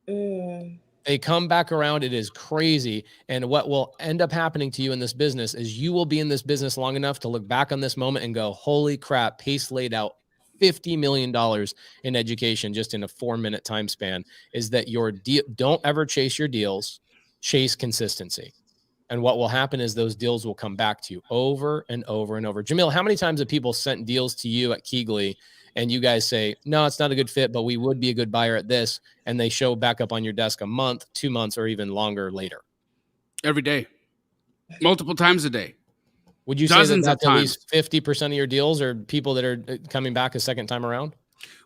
They come back around. It is crazy. And what will end up happening to you in this business is you will be in this business long enough to look back on this moment and go, holy crap, Pace laid out $50 million in education just in a 4-minute time span. Is that your deal? Don't ever chase your deals. Chase consistency. And what will happen is those deals will come back to you over and over and over. Jamil, how many times have people sent deals to you at Keegley and you guys say, no, it's not a good fit, but we would be a good buyer at this. And they show back up on your desk a month, 2 months, or even longer later? Every day. Multiple times a day. Would you say that that's at least 50% of your deals are people that are coming back a second time around?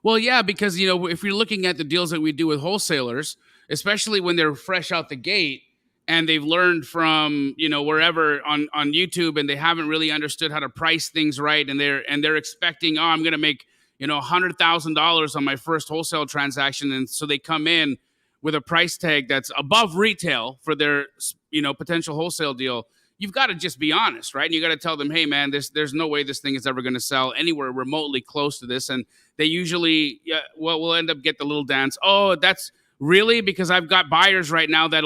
Well, yeah, because, if you're looking at the deals that we do with wholesalers, especially when they're fresh out the gate, and they've learned from, wherever on YouTube, and they haven't really understood how to price things right. And they're expecting, I'm going to make, $100,000 on my first wholesale transaction. And so they come in with a price tag that's above retail for their, potential wholesale deal. You've got to just be honest, right? And you got to tell them, hey man, there's no way this thing is ever going to sell anywhere remotely close to this. And they usually, we'll end up get the little dance. Oh, that's really because I've got buyers right now that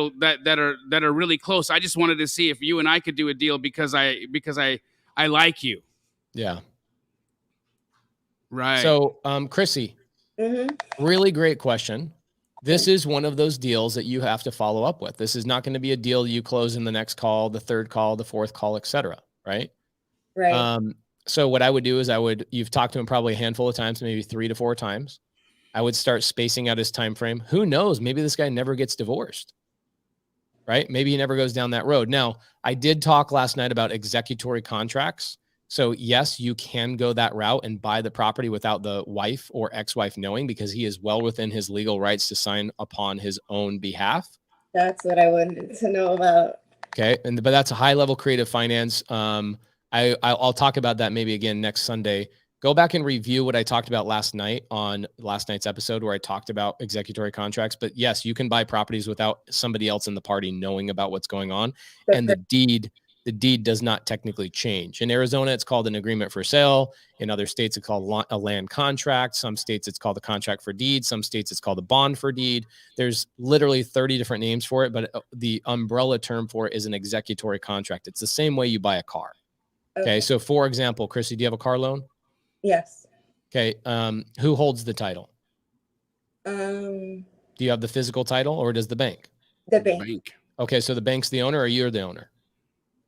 are really close. I just wanted to see if you and I could do a deal because I like you. Yeah. Right. So, Chrissy, really great question. This is one of those deals that you have to follow up with. This is not going to be a deal you close in the next call, the third call, the fourth call, etc. Right. Right. So what I would do is you've talked to him probably a handful of times, maybe 3 to 4 times. I would start spacing out his time frame. Who knows? Maybe this guy never gets divorced, right? Maybe he never goes down that road. Now, I did talk last night about executory contracts. So yes, you can go that route and buy the property without the wife or ex-wife knowing, because he is well within his legal rights to sign upon his own behalf. That's what I wanted to know about. Okay. But that's a high level creative finance. I'll talk about that maybe again next Sunday. Go back and review what I talked about last night on last night's episode where I talked about executory contracts. But yes, you can buy properties without somebody else in the party knowing about what's going on. And the deed does not technically change. In Arizona, it's called an agreement for sale. In other states, it's called a land contract. Some states, it's called a contract for deed. Some states, it's called a bond for deed. There's literally 30 different names for it, but the umbrella term for it is an executory contract. It's the same way you buy a car. Okay. So for example, Chrissy, do you have a car loan? Yes. Okay. Who holds the title? Do you have the physical title or does the bank? The bank. Okay. So the bank's the owner or you're the owner?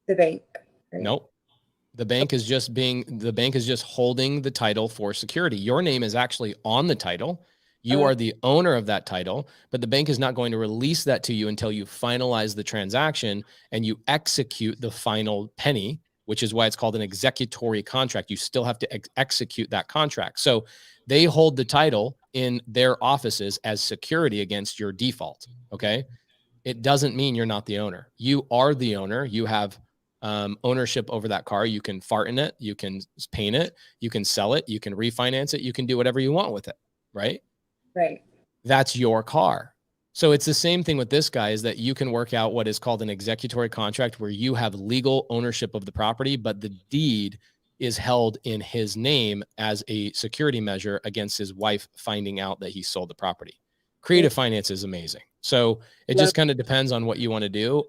The bank. Right? Nope. The bank is just holding the title for security. Your name is actually on the title. You are the owner of that title, but the bank is not going to release that to you until you finalize the transaction and you execute the final penny, which is why it's called an executory contract. You still have to execute that contract. So they hold the title in their offices as security against your default. Okay. It doesn't mean you're not the owner. You are the owner. You have ownership over that car. You can fart in it. You can paint it. You can sell it. You can refinance it. You can do whatever you want with it. Right. Right. That's your car. So it's the same thing with this guy, is that you can work out what is called an executory contract where you have legal ownership of the property, but the deed is held in his name as a security measure against his wife finding out that he sold the property. Creative finance is amazing. So it just kind of depends on what you want to do.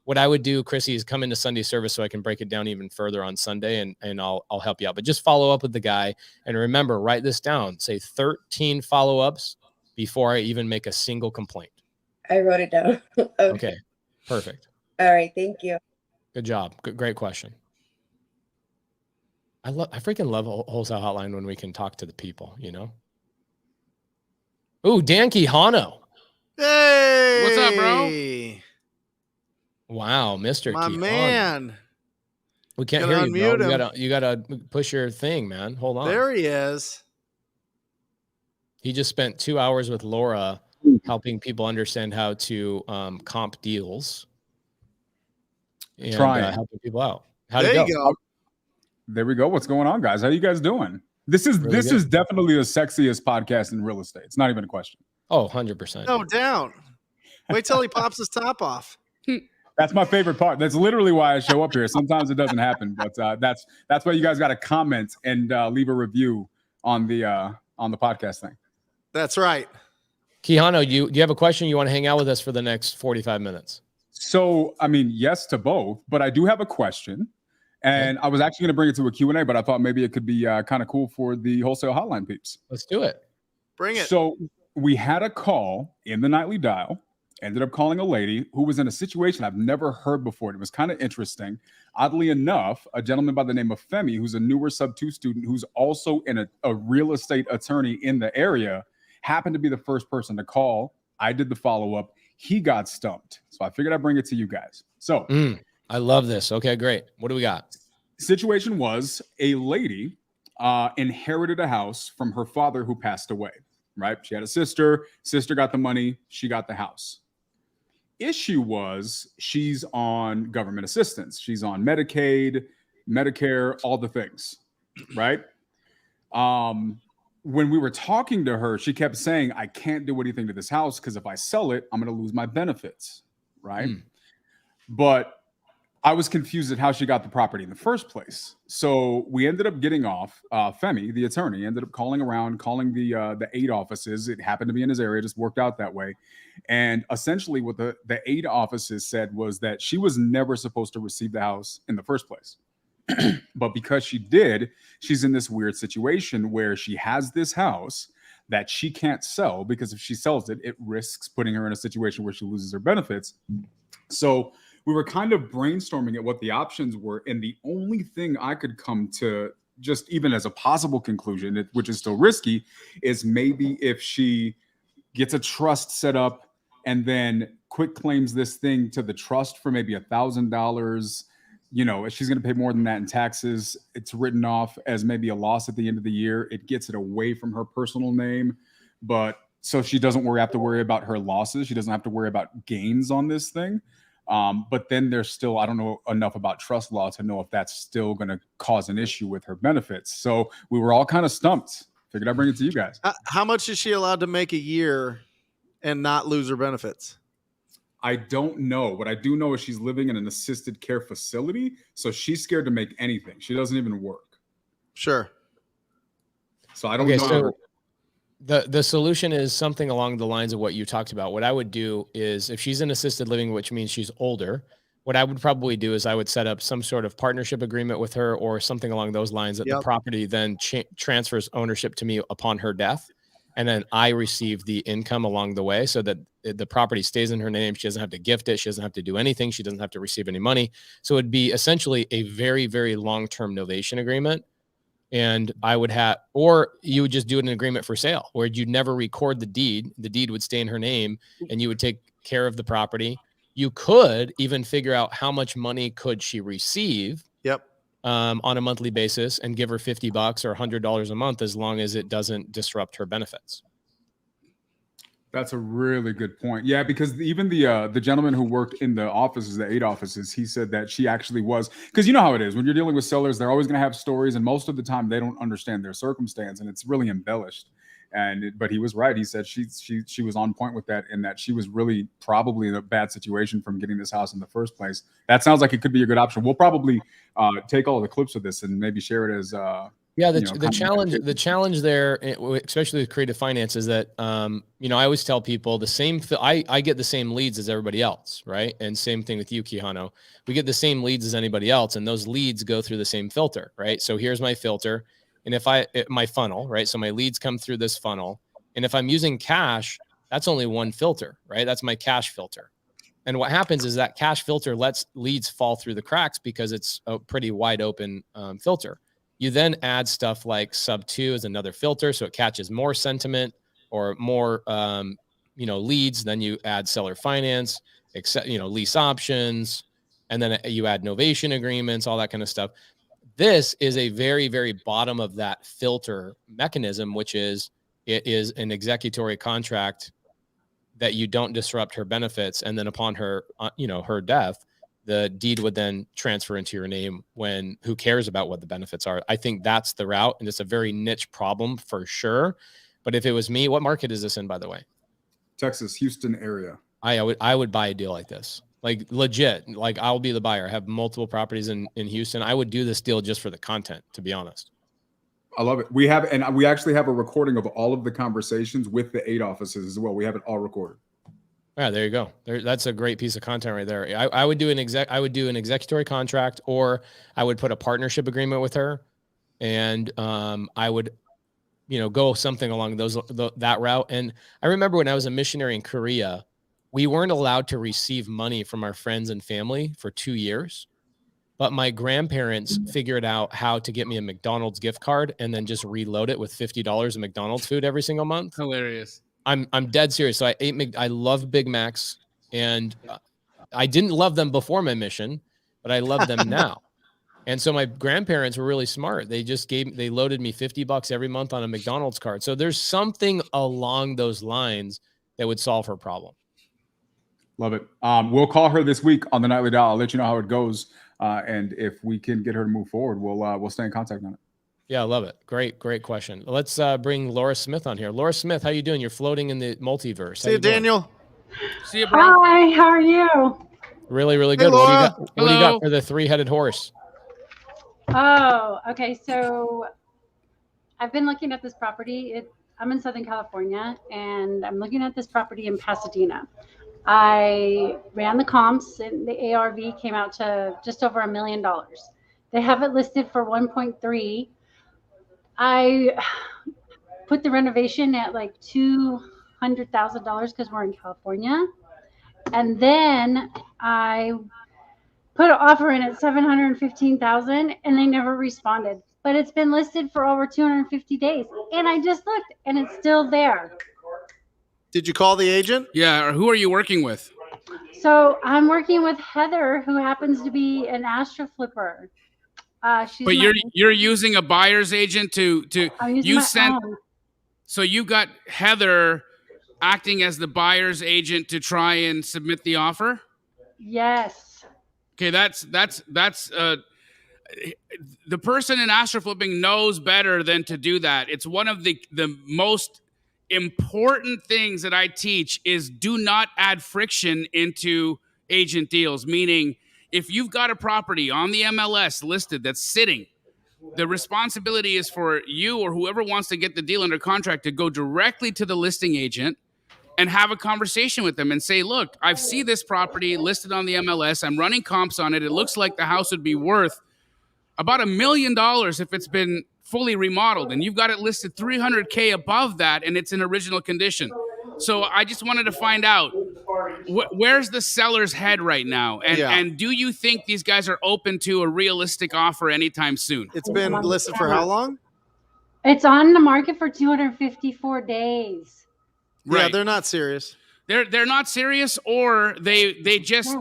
What I would do, Chrissy, is come into Sunday service so I can break it down even further on Sunday, and I'll help you out. But just follow up with the guy, and remember, write this down. Say 13 follow-ups before I even make a single complaint. I wrote it down. Okay, perfect. All right, thank you. Good job. Great question. I freaking love Wholesale Hotline when we can talk to the people, you know? Ooh, Dan Quijano. Hey! What's up, bro? Wow, Mr. My Quijano. man. We can't hear you, bro. You gotta push your thing, man. Hold on. There he is. He just spent 2 hours with Laura helping people understand how to comp deals and helping people out. How'd it go? There we go. What's going on, guys? How you guys doing? This is definitely the sexiest podcast in real estate. It's not even a question. Oh, 100%. No doubt. Wait till he pops his top off. That's my favorite part. That's literally why I show up here. Sometimes it doesn't happen, but that's why you guys got to comment and leave a review on the podcast thing. That's right. Quijano, do you have a question? You want to hang out with us for the next 45 minutes? So, I mean, yes to both, but I do have a question. And I was actually going to bring it to a Q&A, but I thought maybe it could be kind of cool for the Wholesale Hotline peeps. Let's do it. Bring it. So we had a call in the nightly dial, ended up calling a lady who was in a situation I've never heard before. It was kind of interesting. Oddly enough, a gentleman by the name of Femi, who's a newer sub-2 student, who's also a real estate attorney in the area, happened to be the first person to call. I did the follow-up. He got stumped. So I figured I'd bring it to you guys. So I love this. Okay, great. What do we got? Situation was a lady inherited a house from her father who passed away, right? She had a sister. Sister got the money. She got the house. Issue was she's on government assistance. She's on Medicaid, Medicare, all the things, right? When we were talking to her, she kept saying, I can't do anything to this house because if I sell it, I'm going to lose my benefits, right? But I was confused at how she got the property in the first place. So we ended up getting off. Femi, the attorney, ended up calling the 8 offices. It happened to be in his area, just worked out that way. And essentially what the 8 offices said was that she was never supposed to receive the house in the first place. But because she did, she's in this weird situation where she has this house that she can't sell because if she sells it, it risks putting her in a situation where she loses her benefits. So we were kind of brainstorming at what the options were. And the only thing I could come to, just even as a possible conclusion, which is still risky, is maybe if she gets a trust set up and then quick claims this thing to the trust for maybe $1,000, you know, if she's going to pay more than that in taxes, it's written off as maybe a loss at the end of the year. It gets it away from her personal name. But so she doesn't have to worry about her losses. She doesn't have to worry about gains on this thing. But then there's still, I don't know enough about trust law to know if that's still going to cause an issue with her benefits. So we were all kind of stumped. Figured I'd bring it to you guys. How much is she allowed to make a year and not lose her benefits? I don't know. What I do know is she's living in an assisted care facility. So she's scared to make anything. She doesn't even work. Sure. So I don't know. So the solution is something along the lines of what you talked about. What I would do is, if she's in assisted living, which means she's older, what I would probably do is I would set up some sort of partnership agreement with her or something along those lines, that the property then transfers ownership to me upon her death. And then I receive the income along the way, so that the property stays in her name. She doesn't have to gift it. She doesn't have to do anything. She doesn't have to receive any money. So it'd be essentially a very, very long-term novation agreement. And I would have, or you would just do an agreement for sale where you'd never record the deed. The deed would stay in her name and you would take care of the property. You could even figure out how much money could she receive on a monthly basis and give her $50 or $100 a month, as long as it doesn't disrupt her benefits. That's a really good point. Yeah, because even the gentleman who worked in the offices, the 8 offices, he said that she actually was, because you know how it is when you're dealing with sellers, they're always going to have stories, and most of the time they don't understand their circumstance, and it's really embellished. But he was right. He said she was on point with that, and that she was really probably in a bad situation from getting this house in the first place. That sounds like it could be a good option. We'll probably take all of the clips of this and maybe share it as the challenge there, especially with creative finance, is that I always tell people I get the same leads as everybody else, right? And same thing with you, Quijano. We get the same leads as anybody else, and those leads go through the same filter, right? So here's my filter, and my funnel, right? So my leads come through this funnel, and if I'm using cash, that's only one filter, right? That's my cash filter. And what happens is that cash filter lets leads fall through the cracks because it's a pretty wide open filter. You then add stuff like sub 2 as another filter, so it catches more sentiment or more, leads. Then you add seller finance, lease options, and then you add novation agreements, all that kind of stuff. This is a very, very bottom of that filter mechanism, which is it is an executory contract that you don't disrupt her benefits, and then upon her, her death, the deed would then transfer into your name. Who cares about what the benefits are? I think that's the route, and it's a very niche problem for sure. But if it was me, what market is this in, by the way? Texas, Houston area. I would buy a deal like this, like legit. Like, I'll be the buyer. I have multiple properties in Houston. I would do this deal just for the content, to be honest. I love it. We actually have a recording of all of the conversations with the 8 offices as well. We have it all recorded. Yeah, there you go. That's a great piece of content right there. I would do an executory contract, or I would put a partnership agreement with her, and I would, go something along that route. And I remember when I was a missionary in Korea, we weren't allowed to receive money from our friends and family for 2 years, but my grandparents figured out how to get me a McDonald's gift card and then just reload it with $50 of McDonald's food every single month. Hilarious. I'm dead serious. So I love Big Macs, and I didn't love them before my mission, but I love them now. And so my grandparents were really smart. They loaded me $50 every month on a McDonald's card. So there's something along those lines that would solve her problem. Love it. We'll call her this week on the Nightly Dial. I'll let you know how it goes. And if we can get her to move forward, we'll stay in contact on it. Yeah, I love it. Great question. Let's bring Laura Smith on here. Laura Smith, how you doing? You're floating in the multiverse. See you, Daniel. See you, bro. Hi, how are you? Really, really good. Hey, Laura. What do you got for the 3-headed horse? Oh, okay. So I've been looking at this property. I'm in Southern California, and I'm looking at this property in Pasadena. I ran the comps, and the ARV came out to just over $1 million. They have it listed for 1.3. I put the renovation at like $200,000 because we're in California. And then I put an offer in at $715,000, and they never responded. But it's been listed for over 250 days. And I just looked, and it's still there. Did you call the agent? Yeah. Or who are you working with? So I'm working with Heather, who happens to be an Astra flipper. But you're using a buyer's agent to so you got Heather acting as the buyer's agent to try and submit the offer? Yes. Okay, that's the person in astro flipping knows better than to do that. It's one of the most important things that I teach is do not add friction into agent deals. Meaning, if you've got a property on the MLS listed that's sitting, the responsibility is for you or whoever wants to get the deal under contract to go directly to the listing agent and have a conversation with them and say, look, I see this property listed on the MLS. I'm running comps on it. It looks like the house would be worth about $1 million if it's been fully remodeled, and you've got it listed $300K above that, and it's in original condition. So I just wanted to find out where's the seller's head right now, and do you think these guys are open to a realistic offer anytime soon? It's been listed for how long? It's on the market for 254 days. Right. Yeah, they're not serious. They're not serious, or they just.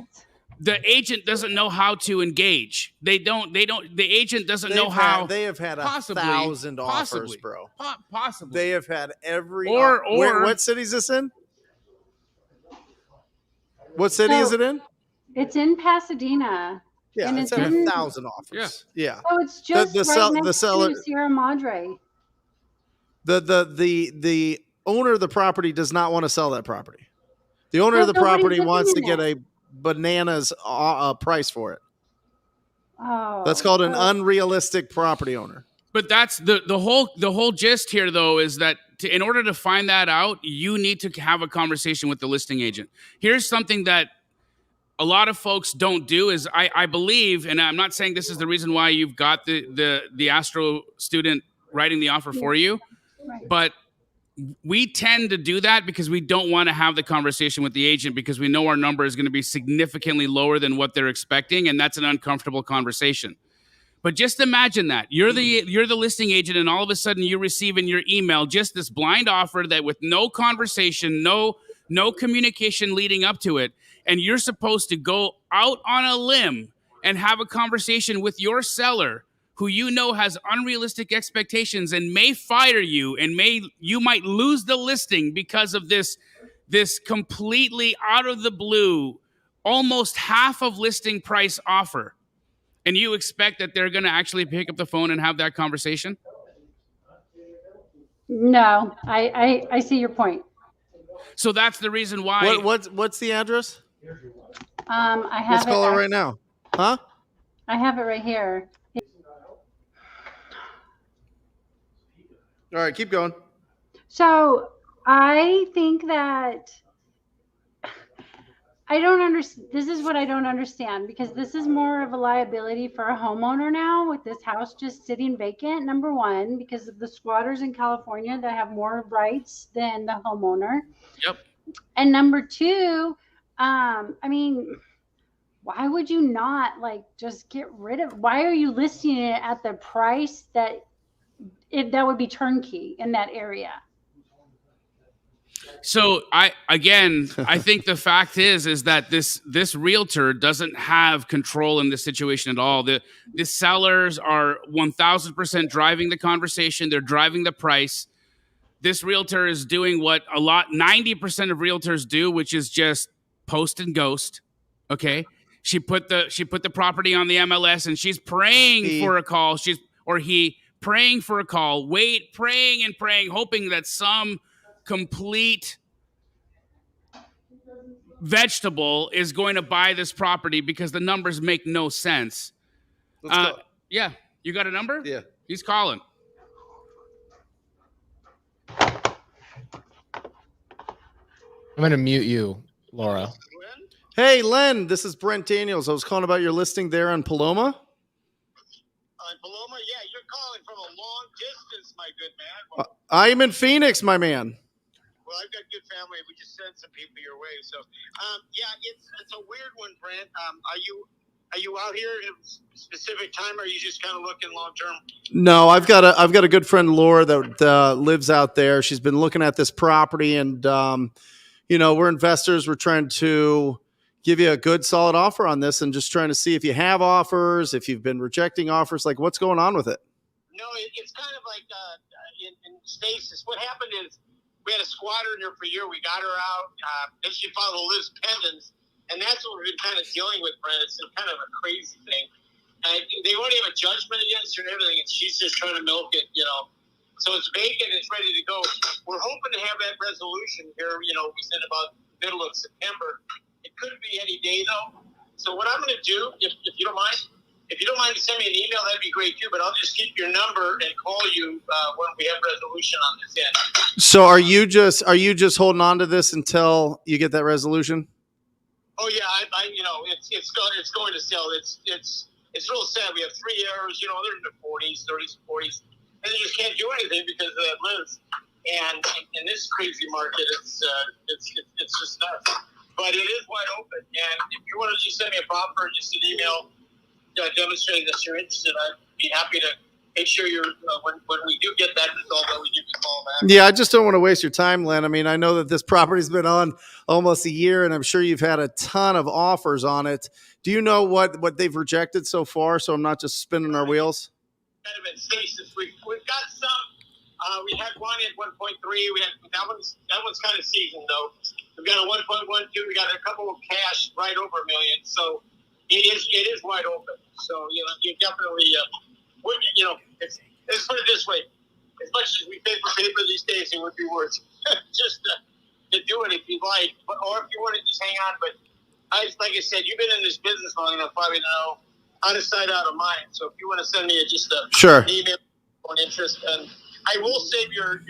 The agent doesn't know how to engage. They don't. The agent doesn't know how. They have had 1,000 offers, bro. Possibly. They have had every. Or what city is this in? What city is it in? It's in Pasadena. Yeah, and it's had 1,000 offers. Yeah. So it's just the seller, to Sierra Madre. The owner of the property does not want to sell that property. The owner of the property wants to get a bananas price for it. Oh, that's called an unrealistic property owner. But that's the whole gist here, though, is that in order to find that out, you need to have a conversation with the listing agent. Here's something that a lot of folks don't do is I believe, and I'm not saying this is the reason why you've got the astro student writing the offer for you, but we tend to do that because we don't want to have the conversation with the agent because we know our number is going to be significantly lower than what they're expecting, and that's an uncomfortable conversation. But just imagine that you're the listing agent, and all of a sudden you receive in your email just this blind offer that with no conversation, no communication leading up to it, and you're supposed to go out on a limb and have a conversation with your seller who you know has unrealistic expectations and may fire you, and you might lose the listing because of this completely out of the blue, almost half of listing price offer. And you expect that they're going to actually pick up the phone and have that conversation? No, I see your point. So that's the reason why. What's the address? I have Let's call it right now. Huh? I have it right here. All right, keep going. So I think that I don't understand. This is what I don't understand, because this is more of a liability for a homeowner now with this house just sitting vacant. Number one, because of the squatters in California that have more rights than the homeowner. Yep. And number two, I mean, why would you not just get rid of? Why are you listing it at the price that would be turnkey in that area? So I think the fact is that this realtor doesn't have control in this situation at all. The sellers are 1,000% driving the conversation. They're driving the price. This realtor is doing what 90% of realtors do, which is just post and ghost. Okay. She put the property on the MLS and she's praying for a call. Praying for a call, praying and praying, hoping that some complete vegetable is going to buy this property because the numbers make no sense. Yeah, you got a number? Yeah. He's calling. I'm going to mute you, Laura. Hey, Len, this is Brent Daniels. I was calling about your listing there on Paloma. Paloma, yeah, you're calling from a long distance, my good man. I'm in Phoenix, my man. Well, I've got good family. We just sent some people your way. So, yeah, it's a weird one, Brent. Are you out here at a specific time, or are you just kind of looking long term? No, I've got a good friend, Laura, that lives out there. She's been looking at this property, and we're investors. We're trying to give you a good, solid offer on this, and just trying to see if you have offers, if you've been rejecting offers, what's going on with it. No, it's kind of like in stasis. What happened is we had a squatter in there for a year. We got her out. Then she filed a lis pendens. And that's what we've been kind of dealing with, Brent. It's kind of a crazy thing. And they already have a judgment against her and everything, and she's just trying to milk it, So it's vacant, it's ready to go. We're hoping to have that resolution here, we said about middle of September. It could be any day, though. So what I'm going to do, if you don't mind, to send me an email, that'd be great, too. But I'll just keep your number and call you when we have resolution on this end. So are you just holding on to this until you get that resolution? Oh, yeah, it's going to sell. It's real sad. We have 3 errors, they're in the 40s, 30s, 40s, and they just can't do anything because of that list. And in this crazy market, it's just nuts. But it is wide open. And if you want to just send me a proffer or just an email demonstrating that you're interested, I'd be happy to make sure you're when we do get that result, that we give you a call back. Yeah, I just don't want to waste your time, Len. I mean, I know that this property's been on almost a year, and I'm sure you've had a ton of offers on it. Do you know what they've rejected so far? So I'm not just spinning our wheels. Kind of been stasis. We've got some. We had one at 1.3. We had that one's kind of seasoned though. We've got a 1.12. We got a couple of cash right over $1 million. So it is wide open. So you definitely let's put it this way: as much as we pay for paper these days, it would be worth just to do it if you like, or if you want to just hang on. But like I said, you've been in this business long enough, probably to know out of sight, out of mind. So if you want to send me an email on interest, and I will save your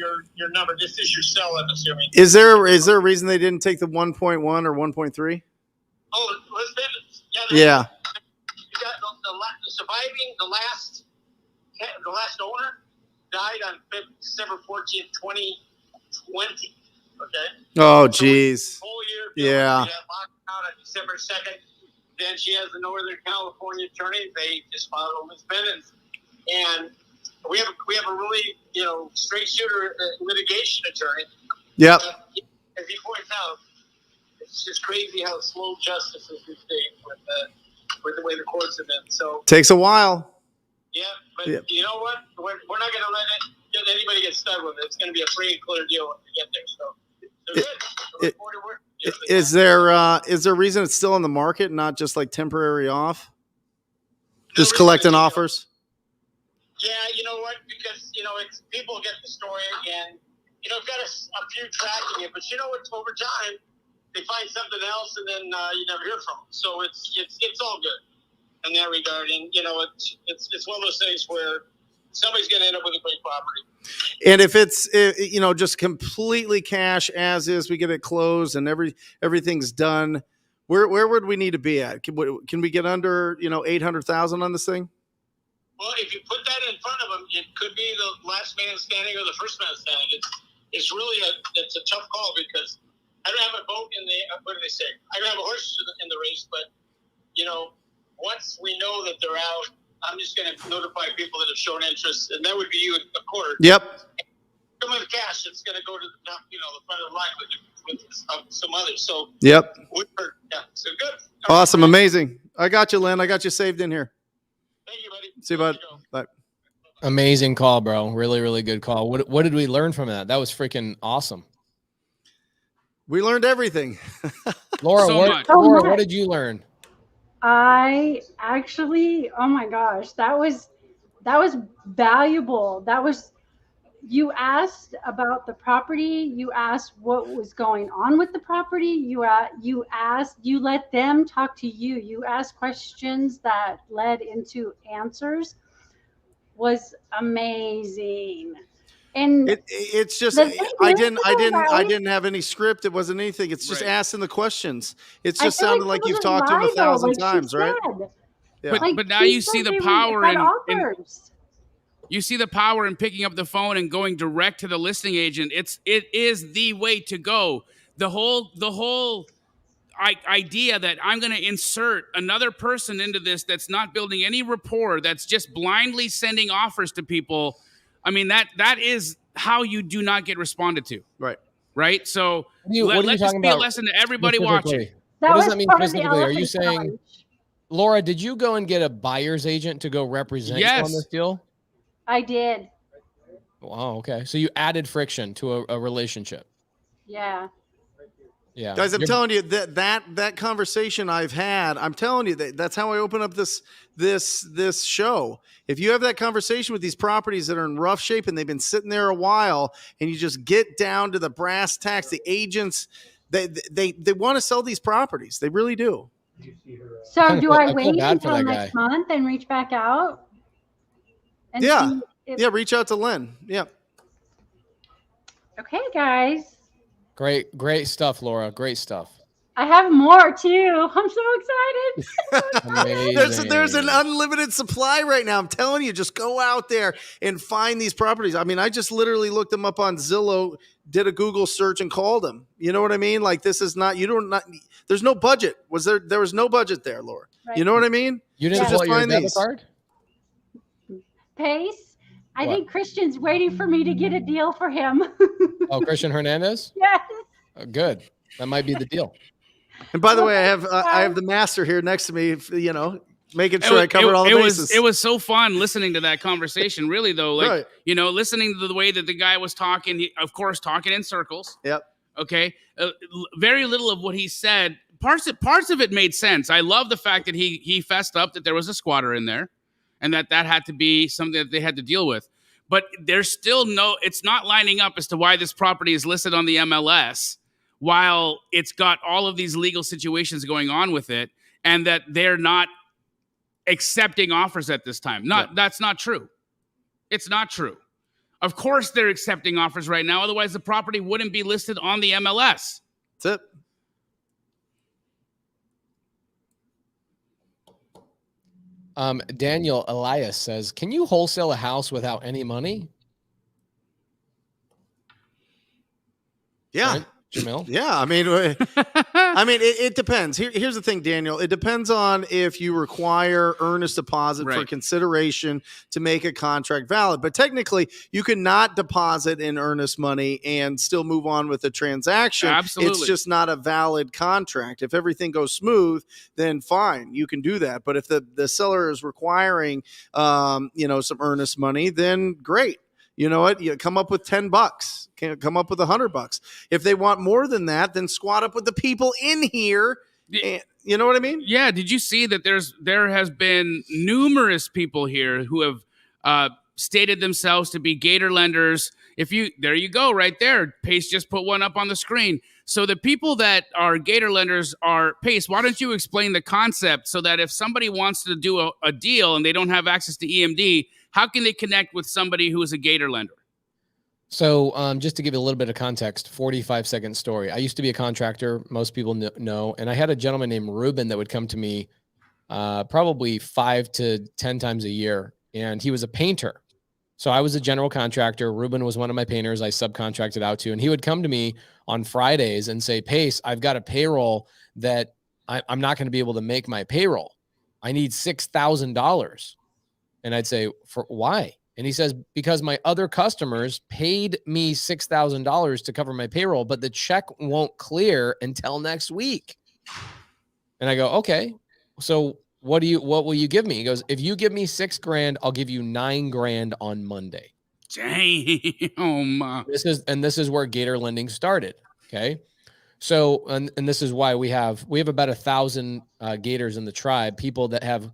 number. This is your cell, I'm assuming. Is there a reason they didn't take the 1.1 or 1.3? Oh, yeah. Yeah. You got the surviving the last owner died on December 14th, 2020. Okay. Oh, geez. Whole year. Yeah. Locked out on December 2nd. Then she has a Northern California attorney. They just filed a misdemeanors, and we have a really straight shooter litigation attorney. Yep. As he points out, it's just crazy how slow justice is these days with the way the courts have been. So takes a while. Yeah, but you know what? We're not going to let anybody get stuck with it. It's going to be a free and clear deal when we get there. So good. Is there a reason it's still on the market, not just like temporary off? Just collecting offers? Yeah, you know what? Because, it's people get the story and, I've got a few tracking it, but you know what? Over time, they find something else and then you never hear from them. So it's all good in that regard. And, it's one of those things where somebody's going to end up with a great property. And if it's just completely cash as is, we get it closed and everything's done. Where would we need to be at? Can we get under 800,000 on this thing? Well, if you put that in front of them, it could be the last man standing or the first man standing. It's really a tough call because I don't have a vote in the what do they say? I don't have a horse in the race, but once we know that they're out, I'm just going to notify people that have shown interest, and that would be you in the court. Yep. Some of the cash that's going to go to the top, the front of the line with some others. So yep. Yeah. So good. Awesome. Amazing. I got you, Len. I got you saved in here. Thank you, buddy. See you, bud. Bye. Amazing call, bro. Really, really good call. What did we learn from that? That was freaking awesome. We learned everything. Laura, what did you learn? I actually, oh my gosh, that was valuable. You asked about the property. You asked what was going on with the property. You let them talk to you. You asked questions that led into answers. Was amazing. And it's just I didn't have any script. It wasn't anything. It's just asking the questions. It's just sounded like you've talked to him 1,000 times, right? Yeah. But now you see the power you see the power in picking up the phone and going direct to the listing agent. It is the way to go. The whole idea that I'm going to insert another person into this that's not building any rapport, that's just blindly sending offers to people. I mean, that is how you do not get responded to. Right. So let this be a lesson to everybody watching. What does that mean specifically? Are you saying, Laura, did you go and get a buyer's agent to go represent you on this deal? I did. Wow. Okay. So you added friction to a relationship. Yeah. Yeah, guys, I'm telling you that conversation I've had. I'm telling you that's how I open up this show. If you have that conversation with these properties that are in rough shape and they've been sitting there a while, and you just get down to the brass tacks, the agents they want to sell these properties. They really do. So do I feel wait bad for until that next guy. month and reach back out? And Yeah, see if, yeah. Reach out to Lynn. Yeah. okay, guys. Great stuff, Laura. Great stuff. I have more too. I'm so excited. Amazing. There's an unlimited supply right now. I'm telling you, just go out there and find these properties. I mean, I just literally looked them up on Zillow, did a Google search, and called them. You know what I mean? Like, this is not. There's no budget. There was no budget there, Laura. Right. You know what I mean? You didn't pull your debit card? Pace. I What? think Christian's waiting for me to get a deal for him. Oh, Christian Hernandez? Yes. Good. That might be the deal. And by the way, I have the master here next to me. Making sure I covered all the bases. It was so fun listening to that conversation. Really, though, like Right. Listening to the way that the guy was talking. Of course, talking in circles. Yep. Okay. Very little of what he said. Parts of it made sense. I love the fact that he fessed up that there was a squatter in there, and that had to be something that they had to deal with. But there's still it's not lining up as to why this property is listed on the MLS, while it's got all of these legal situations going on with it, and that they're not accepting offers at this time. That's not true. It's not true. Of course they're accepting offers right now. Otherwise, the property wouldn't be listed on the MLS. That's it. Daniel Elias says, can you wholesale a house without any money? Yeah. Right, Jamil? Yeah. I mean, it depends. Here's the thing, Daniel. It depends on if you require earnest deposit for consideration to make a contract valid. But technically, you cannot deposit in earnest money and still move on with the transaction. Absolutely. It's just not a valid contract. If everything goes smooth, then fine, you can do that. But if the seller is requiring, some earnest money, then great. You know what? You come up with $10. Can't come up with $100. If they want more than that, then squat up with the people in here. And, you know what I mean? Yeah. Did you see that there has been numerous people here who have stated themselves to be Gator lenders? There you go, right there. Pace just put one up on the screen. So the people that are Gator lenders are Pace. Why don't you explain the concept so that if somebody wants to do a deal and they don't have access to EMD, how can they connect with somebody who is a Gator lender? So just to give you a little bit of context, 45-second story. I used to be a contractor. Most people know. And I had a gentleman named Ruben that would come to me probably 5 to 10 times a year. And he was a painter. So I was a general contractor. Ruben was one of my painters I subcontracted out to. And he would come to me on Fridays and say, Pace, I've got a payroll that I'm not going to be able to make my payroll. I need $6,000. And I'd say, for why? And he says, because my other customers paid me $6,000 to cover my payroll, but the check won't clear until next week. And I go, okay, so what will you give me? He goes, if you give me $6,000, I'll give you $9,000 on Monday. Damn. This is where Gator lending started. Okay. So, and this is why we have about 1,000 Gators in the tribe, people that have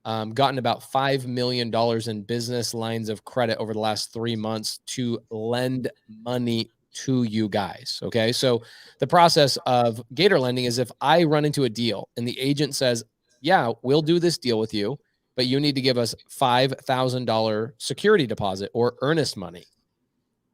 gotten about $5 million in business lines of credit over the last 3 months to lend money to you guys. Okay. So the process of Gator lending is if I run into a deal and the agent says, yeah, we'll do this deal with you, but you need to give us $5,000 security deposit or earnest money.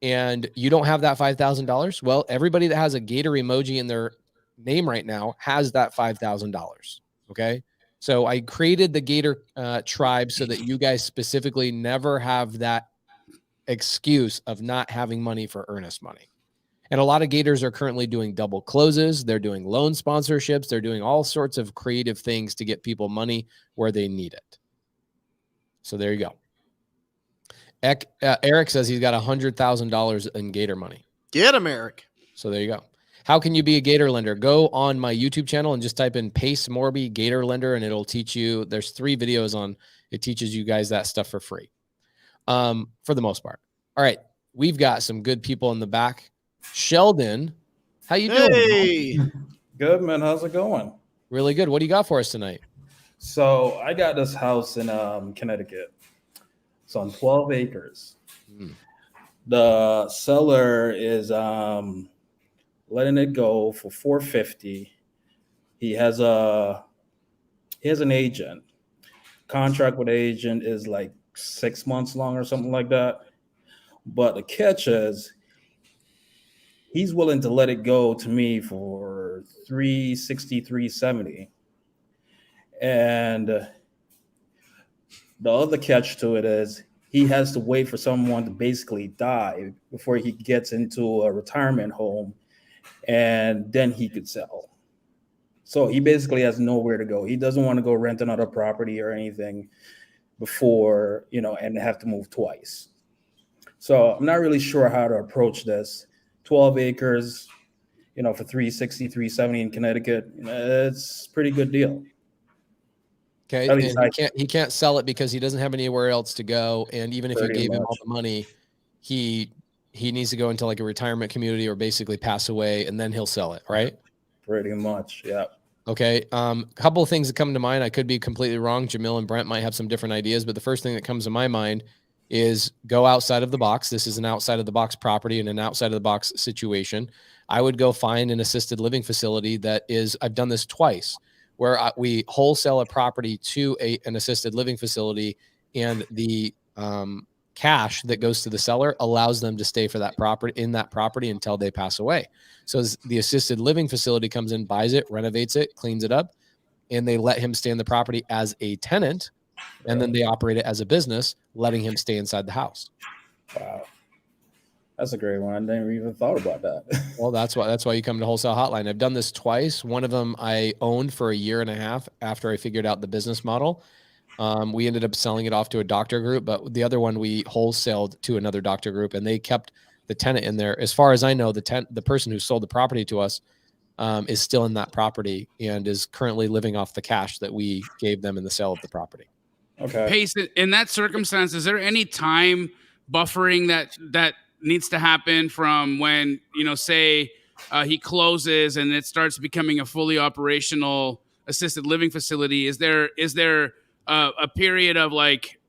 And you don't have that $5,000. Well, everybody that has a Gator emoji in their name right now has that $5,000. Okay. So I created the Gator tribe so that you guys specifically never have that excuse of not having money for earnest money. And a lot of Gators are currently doing double closes. They're doing loan sponsorships. They're doing all sorts of creative things to get people money where they need it. So there you go. Eric says he's got $100,000 in Gator money. Get him, Eric. So there you go. How can you be a Gator lender? Go on my YouTube channel and just type in Pace Morby Gator lender, and it'll teach you. There's 3 videos on. It teaches you guys that stuff for free, for the most part. All right, we've got some good people in the back. Sheldon How you doing? Hey, Good, man. How's it going? Really good. What do you got for us tonight? So I got this house in Connecticut. It's on 12 acres. The seller is letting it go for $450. He has an agent. Contract with the agent is like 6 months long or something like that. But the catch is he's willing to let it go to me for $360, $370. And the other catch to it is he has to wait for someone to basically die before he gets into a retirement home, and then he could sell. So he basically has nowhere to go. He doesn't want to go rent another property or anything before, and have to move twice. So I'm not really sure how to approach this. 12 acres, for $360, $370 in Connecticut, it's a pretty good deal. Okay, and he can't sell it because he doesn't have anywhere else to go. And even if you gave him all the money, he needs to go into like a retirement community or basically pass away, and then he'll sell it, right? Pretty much, yeah. Okay, couple of things that come to mind. I could be completely wrong. Jamil and Brent might have some different ideas, but the first thing that comes to my mind is go outside of the box. This is an outside of the box property and an outside of the box situation. I would go find an assisted living facility that is, I've done this twice, where we wholesale a property to an assisted living facility, and the cash that goes to the seller allows them to stay for that property until they pass away. So the assisted living facility comes in, buys it, renovates it, cleans it up, and they let him stay in the property as a tenant, and then they operate it as a business, letting him stay inside the house. Wow. That's a great one. I never even thought about that. Well, that's why you come to Wholesale Hotline. I've done this twice. One of them I owned for a year and a half after I figured out the business model. We ended up selling it off to a doctor group, but the other one we wholesaled to another doctor group, and they kept the tenant in there. As far as I know, the person who sold the property to us is still in that property and is currently living off the cash that we gave them in the sale of the property. Okay. Pace, in that circumstance, is there any time buffering that needs to happen from when, say he closes and it starts becoming a fully operational assisted living facility? Is there a period of like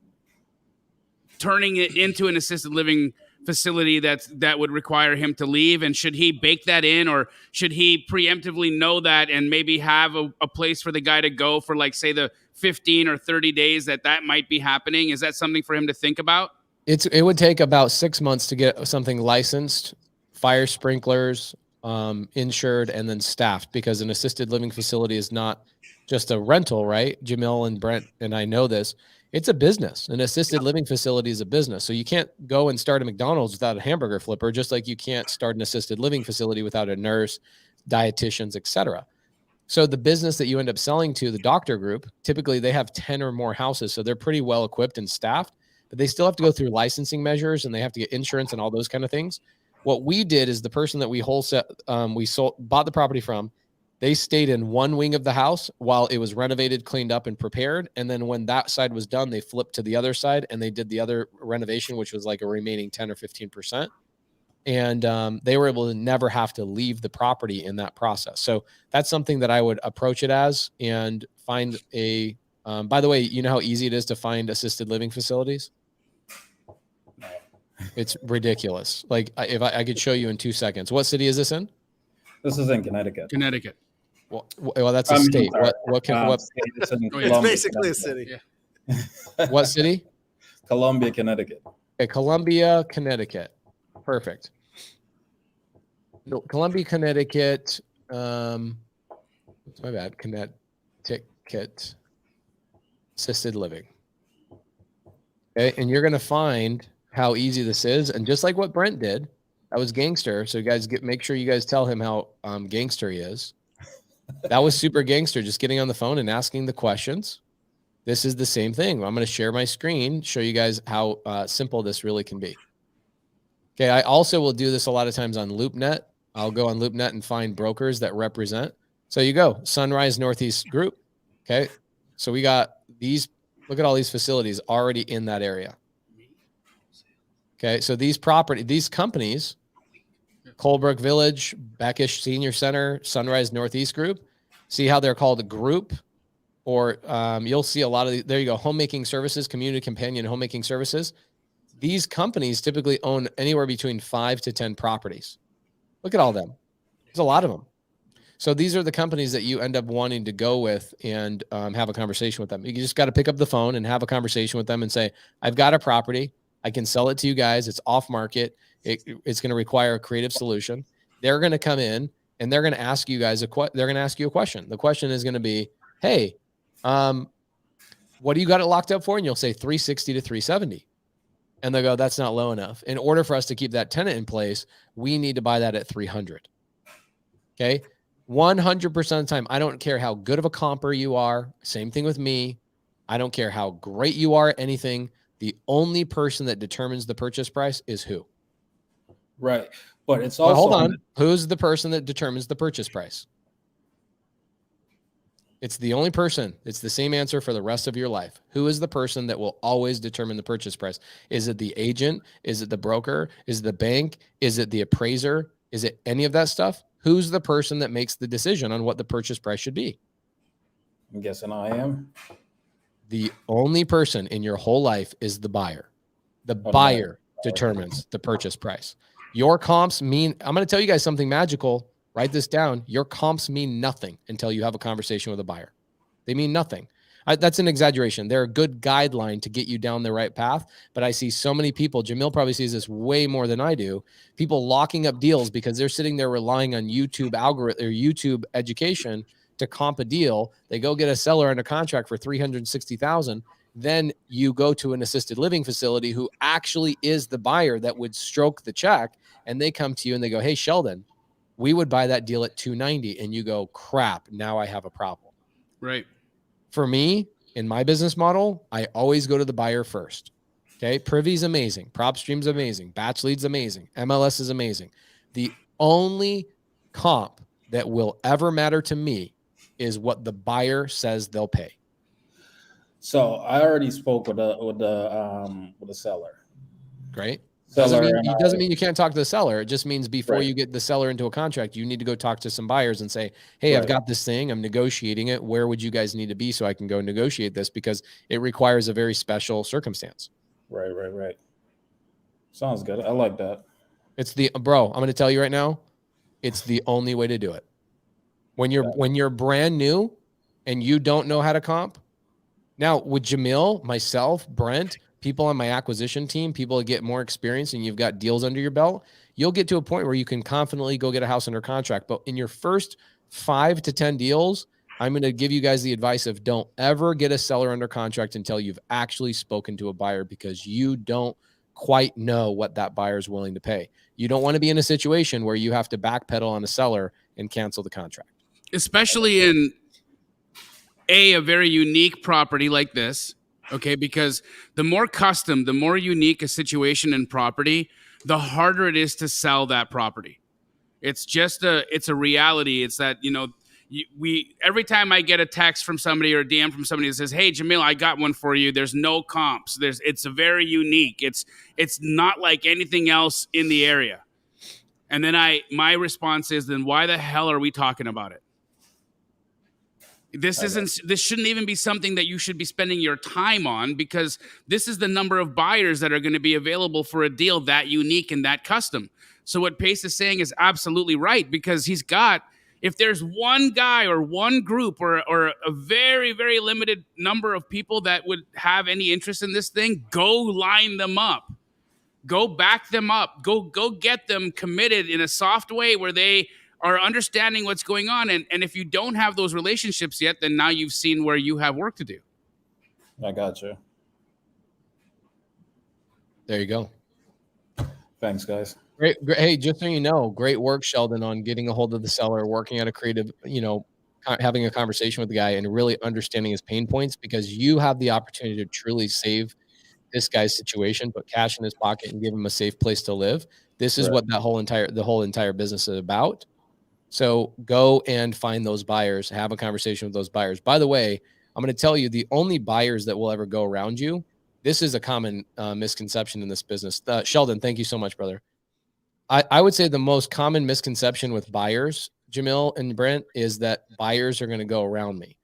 turning it into an assisted living facility that would require him to leave? And should he bake that in, or should he preemptively know that and maybe have a place for the guy to go for, like, say, the 15 or 30 days that might be happening? Is that something for him to think about? It would take about 6 months to get something licensed, fire sprinklers, insured, and then staffed, because an assisted living facility is not just a rental, right? Jamil and Brent and I know this. It's a business. An assisted living facility is a business. So you can't go and start a McDonald's without a hamburger flipper, just like you can't start an assisted living facility without a nurse, dietitians, etc. So the business that you end up selling to, the doctor group, typically they have 10 or more houses. So they're pretty well equipped and staffed, but they still have to go through licensing measures, and they have to get insurance and all those kind of things. What we did is the person that we bought the property from, they stayed in one wing of the house while it was renovated, cleaned up, and prepared. And then when that side was done, they flipped to the other side and they did the other renovation, which was like a remaining 10 or 15%. And they were able to never have to leave the property in that process. So that's something that I would approach it as, and find by the way, you know how easy it is to find assisted living facilities? It's ridiculous. Like, if I could show you in 2 seconds. What city is this in? This is in Connecticut. Connecticut. Well, that's a state. It's basically a city. Yeah. What city? Columbia, Connecticut. Okay, Columbia, Connecticut. Perfect. No, Columbia, Connecticut. My bad. Connecticut assisted living. Okay, and you're going to find how easy this is, and just like what Brent did, that was gangster. So you guys make sure you guys tell him how gangster he is. That was super gangster, just getting on the phone and asking the questions. This is the same thing. I'm going to share my screen, show you guys how simple this really can be. Okay, I also will do this a lot of times on LoopNet. I'll go on LoopNet and find brokers that represent. So you go, Sunrise Northeast Group. Okay, so we got these, look at all these facilities already in that area. Okay, so these companies Colebrook Village, Beckish Senior Center, Sunrise Northeast Group. See how they're called a group? Or you'll see a lot of, there you go, homemaking services, community companion homemaking services. These companies typically own anywhere between 5 to 10 properties. Look at all them. There's a lot of them. So these are the companies that you end up wanting to go with and have a conversation with them. You just got to pick up the phone and have a conversation with them and say, I've got a property. I can sell it to you guys. It's off market. It's going to require a creative solution. They're going to come in and they're going to ask you guys they're going to ask you a question. The question is going to be, hey, what do you got it locked up for? And you'll say 360 to 370. And they'll go, that's not low enough. In order for us to keep that tenant in place, we need to buy that at 300. Okay. 100% of the time, I don't care how good of a comper you are. Same thing with me. I don't care how great you are at anything. The only person that determines the purchase price is who? Right. But it's also, hold on. Who's the person that determines the purchase price? It's the only person. It's the same answer for the rest of your life. Who is the person that will always determine the purchase price? Is it the agent? Is it the broker? Is it the bank? Is it the appraiser? Is it any of that stuff? Who's the person that makes the decision on what the purchase price should be? I'm guessing I am. The only person in your whole life is the buyer. The buyer determines the purchase price. Your comps mean, I'm going to tell you guys something magical. Write this down. Your comps mean nothing until you have a conversation with a buyer. They mean nothing. That's an exaggeration. They're a good guideline to get you down the right path. But I see so many people, Jamil probably sees this way more than I do, people locking up deals because they're sitting there relying on YouTube algorithm or YouTube education to comp a deal. They go get a seller under contract for $360,000. Then you go to an assisted living facility who actually is the buyer that would stroke the check. And they come to you and they go, hey, Sheldon, we would buy that deal at $290. And you go, crap, now I have a problem. Right. For me, in my business model, I always go to the buyer first. Okay. Privy's amazing. PropStream's amazing. Batch Lead's amazing. MLS is amazing. The only comp that will ever matter to me is what the buyer says they'll pay. So I already spoke with the seller. Great. Doesn't mean you can't talk to the seller. It just means before you get the seller into a contract, you need to go talk to some buyers and say, hey, I've got this thing. I'm negotiating it. Where would you guys need to be so I can go negotiate this? Because it requires a very special circumstance. Right. Sounds good. I like that. I'm going to tell you right now, it's the only way to do it. When you're brand new and you don't know how to comp. Now with Jamil, myself, Brent, people on my acquisition team, people that get more experience and you've got deals under your belt, you'll get to a point where you can confidently go get a house under contract. But in your first 5 to 10 deals, I'm going to give you guys the advice of don't ever get a seller under contract until you've actually spoken to a buyer, because you don't quite know what that buyer is willing to pay. You don't want to be in a situation where you have to backpedal on a seller and cancel the contract. Especially in a very unique property like this. Okay, because the more custom, the more unique a situation and property, the harder it is to sell that property. It's a reality. It's that, every time I get a text from somebody or a DM from somebody that says, hey, Jamil, I got one for you. There's no comps. It's a very unique. It's not like anything else in the area. And then my response is, then why the hell are we talking about it? This shouldn't even be something that you should be spending your time on, because this is the number of buyers that are going to be available for a deal that unique and that custom. So what Pace is saying is absolutely right, because if there's one guy or one group or a very, very limited number of people that would have any interest in this thing, go line them up. Go back them up. Go get them committed in a soft way where they are understanding what's going on. And if you don't have those relationships yet, then now you've seen where you have work to do. I got you. There you go. Thanks, guys. Great. Hey, just so you know, great work, Sheldon, on getting a hold of the seller, working on a creative, having a conversation with the guy and really understanding his pain points, because you have the opportunity to truly save this guy's situation, put cash in his pocket and give him a safe place to live. This is what the whole entire business is about. So go and find those buyers, have a conversation with those buyers. By the way, I'm going to tell you, the only buyers that will ever go around you, this is a common misconception in this business. Sheldon, thank you so much, brother. I would say the most common misconception with buyers, Jamil and Brent, is that buyers are going to go around me.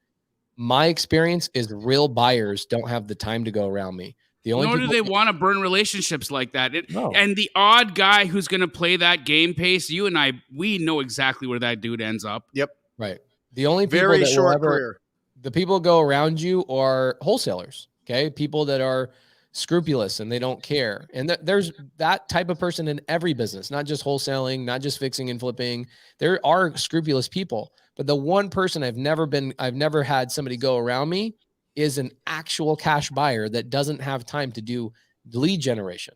My experience is real buyers don't have the time to go around me. Nor do they want to burn relationships like that. No. And the odd guy who's going to play that game pace, you and I, we know exactly where that dude ends up. Yep. Right. The only people Very that short career. The people go around you are wholesalers. Okay. People that are scrupulous and they don't care. And there's that type of person in every business, not just wholesaling, not just fixing and flipping. There are scrupulous people, but the one person I've never had somebody go around me is an actual cash buyer that doesn't have time to do lead generation.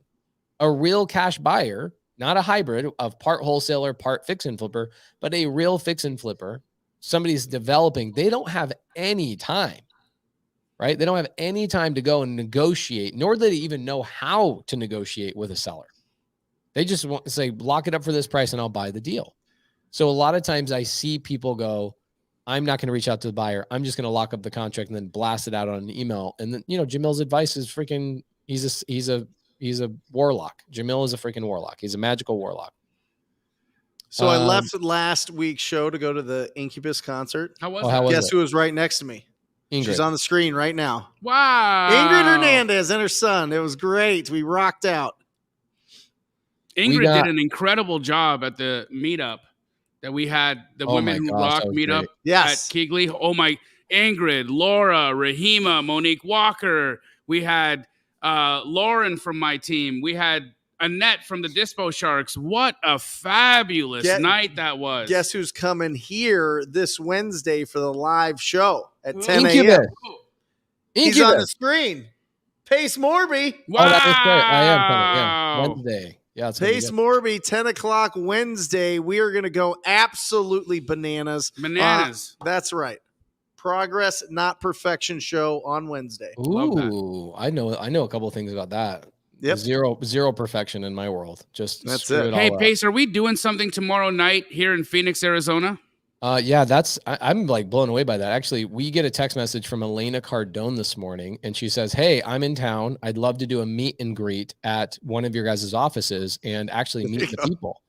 A real cash buyer, not a hybrid of part wholesaler, part fix and flipper, but a real fix and flipper. Somebody's developing. They don't have any time, right? They don't have any time to go and negotiate, nor do they even know how to negotiate with a seller. They just want to say, lock it up for this price and I'll buy the deal. So a lot of times I see people go, I'm not going to reach out to the buyer. I'm just going to lock up the contract and then blast it out on an email. And then, Jamil's advice is freaking, he's a warlock. Jamil is a freaking warlock. He's a magical warlock. So I left last week's show to go to the Incubus concert. How was it? Guess who was right next to me? Ingrid. She's on the screen right now. Wow. Ingrid Hernandez and her son. It was great. We rocked out. Ingrid did an incredible job at the meetup that we had, the Women Who Rock meetup at Keighley. Oh my, Ingrid, Laura, Rahima, Monique Walker. We had Lauren from my team. We had Annette from the Dispo Sharks. What a fabulous night that was. Guess who's coming here this Wednesday for the live show at 10 a.m.? He's on the screen. Pace Morby. Wow. Oh, that was great. I am coming. Yeah. Wednesday. Yeah, Pace Morby, 10 o'clock Wednesday. We are going to go absolutely bananas. That's right. Progress, not perfection show on Wednesday. Ooh, I know a couple of things about that. Yep. Zero perfection in my world. Just that's it. Hey, Pace, are we doing something tomorrow night here in Phoenix, Arizona? Yeah, I'm like blown away by that. Actually, we get a text message from Elena Cardone this morning, and she says, "Hey, I'm in town. I'd love to do a meet and greet at one of your guys' offices and actually meet the people."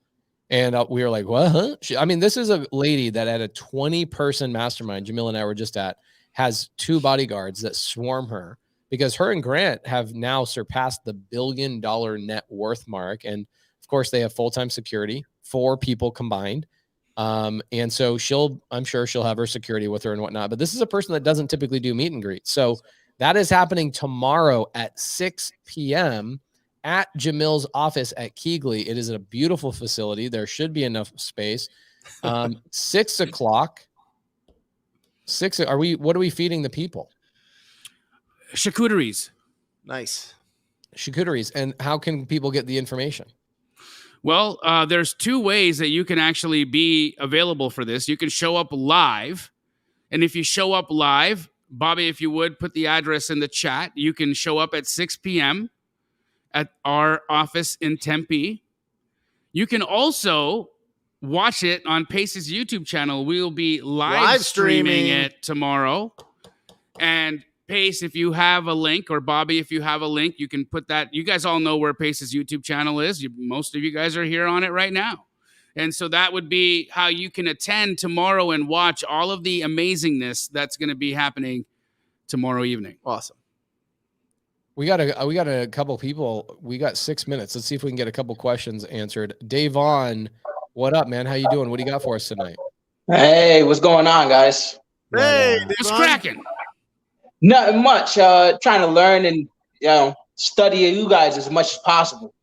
And we were like, "What?" Huh? This is a lady that at a 20-person mastermind Jamil and I were just at has 2 bodyguards that swarm her because her and Grant have now surpassed the $1 billion net worth mark, and of course they have full-time security, 4 people combined. And so I'm sure she'll have her security with her and whatnot, but this is a person that doesn't typically do meet and greet. So that is happening tomorrow at 6 p.m. at Jamil's office at Keighley. It is a beautiful facility. There should be enough space. 6 o'clock. What are we feeding the people? Charcuteries. Nice. Charcuteries. And how can people get the information? Well, there's 2 ways that you can actually be available for this. You can show up live. And if you show up live, Bobby, if you would, put the address in the chat. You can show up at 6 p.m. at our office in Tempe. You can also watch it on Pace's YouTube channel. We will be live streaming it tomorrow. And Pace, if you have a link, or Bobby, if you have a link, you can put that. You guys all know where Pace's YouTube channel is. Most of you guys are here on it right now. And so that would be how you can attend tomorrow and watch all of the amazingness that's going to be happening tomorrow evening. Awesome. We got a couple people. We got 6 minutes. Let's see if we can get a couple questions answered. Davon, what up, man? How you doing? What do you got for us tonight? Hey, what's going on, guys? Hey, what's cracking? Not much. Trying to learn and study you guys as much as possible.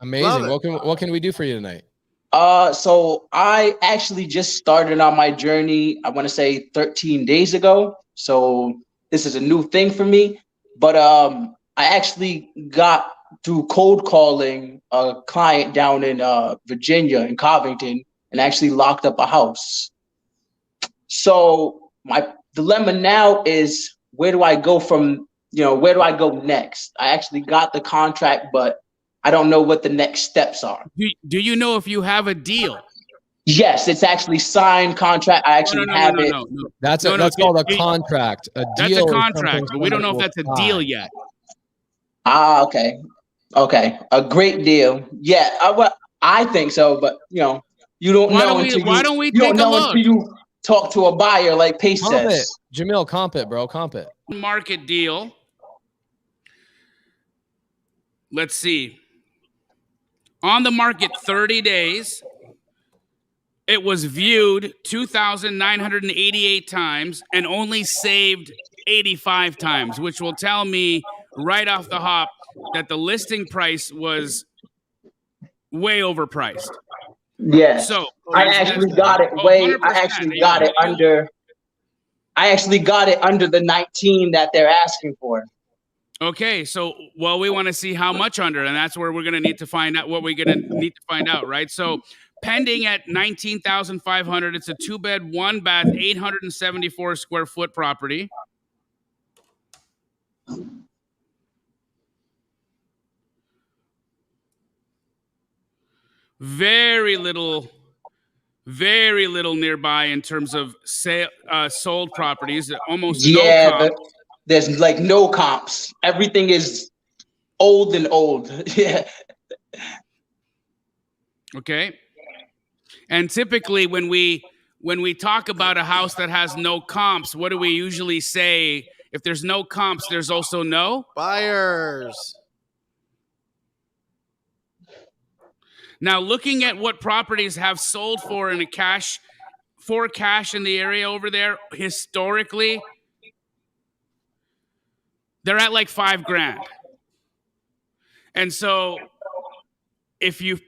Amazing. What can we do for you tonight? So I actually just started on my journey, I want to say 13 days ago. So this is a new thing for me. But I actually got through cold calling a client down in Virginia, in Covington, and actually locked up a house. So my dilemma now is, where do I go where do I go next? I actually got the contract, but I don't know what the next steps are. Do you know if you have a deal? Yes, it's actually signed contract. I actually have it. No. That's called a contract. A deal. That's a contract, but we don't know if that's a deal yet. Okay. Okay, a great deal. Yeah, I think so, but you don't Why know don't we until why don't we you don't take a know look? until you talk to a buyer, like Pace Comp says. it. Jamil, comp it, bro. Comp it. Market deal. Let's see. On the market 30 days, it was viewed 2,988 times and only saved 85 times, which will tell me right off the hop that the listing price was way overpriced. Yes. So I actually got it way. I 100%. actually got it under. I actually got it under the 19 that they're asking for. Okay, so we want to see how much under, and that's where we're going to need to find out what we're going to need to find out, right? So pending at 19,500, it's a 2-bed, 1-bath, 874 square foot property. Very little nearby in terms of sold properties. Almost no comps. There's like no comps. Everything is old and old. Yeah. Okay. And typically when we talk about a house that has no comps, what do we usually say? If there's no comps, there's also no buyers. Now, looking at what properties have sold for in cash in the area over there, historically, they're at like $5,000. And so if you've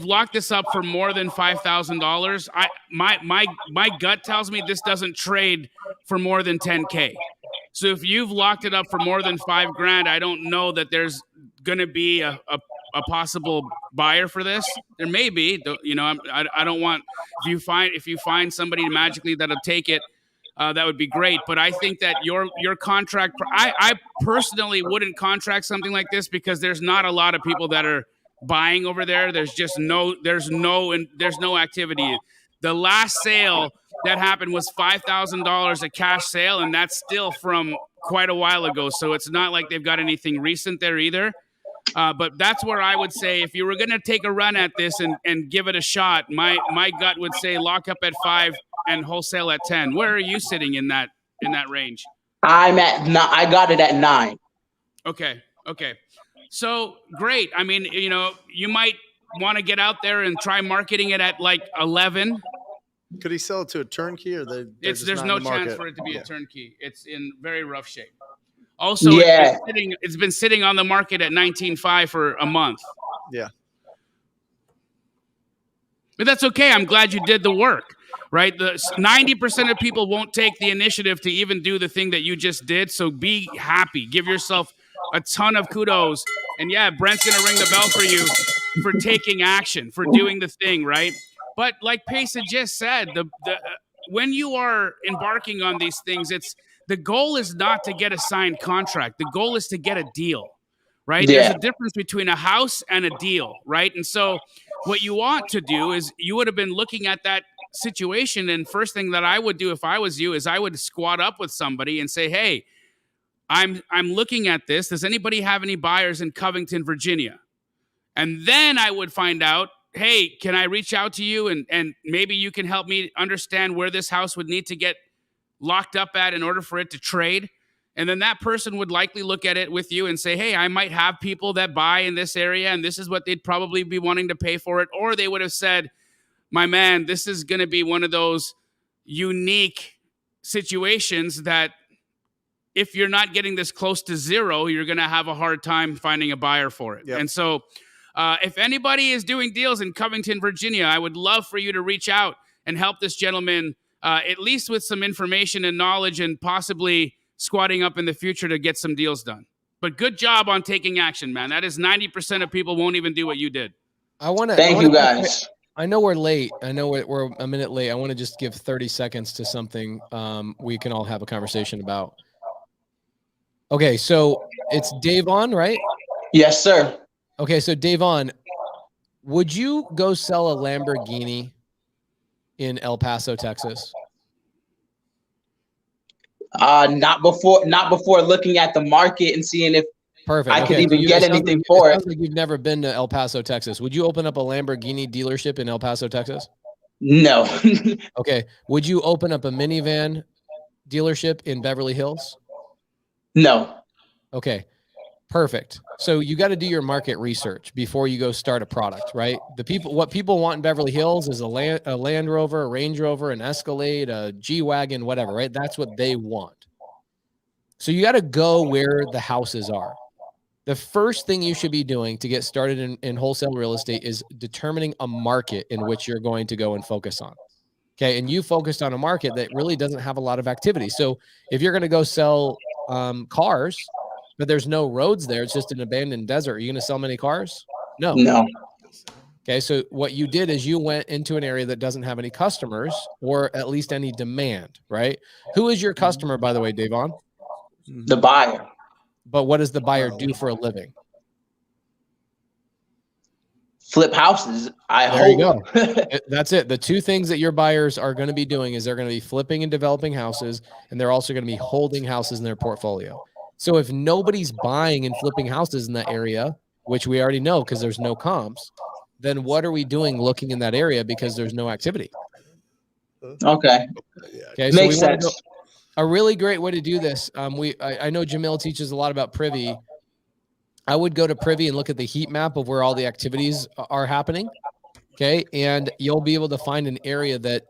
locked this up for more than $5,000, my gut tells me this doesn't trade for more than $10K. So if you've locked it up for more than $5,000, I don't know that there's going to be a possible buyer for this. There may be, I don't want, if you find somebody magically that'll take it, that would be great. But I think that your contract, I personally wouldn't contract something like this because there's not a lot of people that are buying over there. There's no activity. The last sale that happened was $5,000 a cash sale, and that's still from quite a while ago. So it's not like they've got anything recent there either. But that's where I would say if you were going to take a run at this and give it a shot, my gut would say lock up at 5 and wholesale at 10. Where are you sitting in that range? I got it at 9. Okay. So great. I mean, you might want to get out there and try marketing it at like 11. Could he sell it to a turnkey or there's no chance for it to be a turnkey. It's in very rough shape. Also, it's been sitting on the market at 19.5 for a month. Yeah. But that's okay. I'm glad you did the work, right? The 90% of people won't take the initiative to even do the thing that you just did. So be happy. Give yourself a ton of kudos. And yeah, Brent's going to ring the bell for you for taking action, for doing the thing, right? But like Pace had just said, when you are embarking on these things, the goal is not to get a signed contract. The goal is to get a deal, right? Yeah. There's a difference between a house and a deal, right? And so what you want to do is you would have been looking at that situation, and first thing that I would do if I was you is I would squat up with somebody and say, hey, I'm looking at this. Does anybody have any buyers in Covington, Virginia? And then I would find out, hey, can I reach out to you and maybe you can help me understand where this house would need to get locked up at in order for it to trade? And then that person would likely look at it with you and say, hey, I might have people that buy in this area and this is what they'd probably be wanting to pay for it. Or they would have said, my man, this is going to be one of those unique situations that if you're not getting this close to zero, you're going to have a hard time finding a buyer for it. Yep. And so if anybody is doing deals in Covington, Virginia, I would love for you to reach out and help this gentleman at least with some information and knowledge and possibly squatting up in the future to get some deals done. But good job on taking action, man. That is 90% of people won't even do what you did. Thank you, guys. I know we're late. I know we're a minute late. I want to just give 30 seconds to something we can all have a conversation about. Okay, so it's Davon, right? Yes, sir. Okay, so Davon, would you go sell a Lamborghini in El Paso, Texas? Not before looking at the market and seeing if Perfect. I could even get anything for it. Sounds like you've never been to El Paso, Texas. Would you open up a Lamborghini dealership in El Paso, Texas? No. Okay. Would you open up a minivan dealership in Beverly Hills? No. Okay. Perfect. So you got to do your market research before you go start a product, right? What people want in Beverly Hills is a Land Rover, a Range Rover, an Escalade, a G-Wagon, whatever, right? That's what they want. So you got to go where the houses are. The first thing you should be doing to get started in wholesale real estate is determining a market in which you're going to go and focus on. Okay. And you focused on a market that really doesn't have a lot of activity. So if you're going to go sell cars, but there's no roads there, it's just an abandoned desert, are you going to sell many cars? No. No. Okay. So what you did is you went into an area that doesn't have any customers or at least any demand, right? Who is your customer, by the way, Davon? The buyer. But what does the buyer do for a living? Flip houses. There you go. That's it. The two things that your buyers are going to be doing is they're going to be flipping and developing houses, and they're also going to be holding houses in their portfolio. So if nobody's buying and flipping houses in that area, which we already know because there's no comps, then what are we doing looking in that area because there's no activity? Okay. Okay. Makes sense. A really great way to do this. I know Jamil teaches a lot about Privy. I would go to Privy and look at the heat map of where all the activities are happening. Okay. And you'll be able to find an area that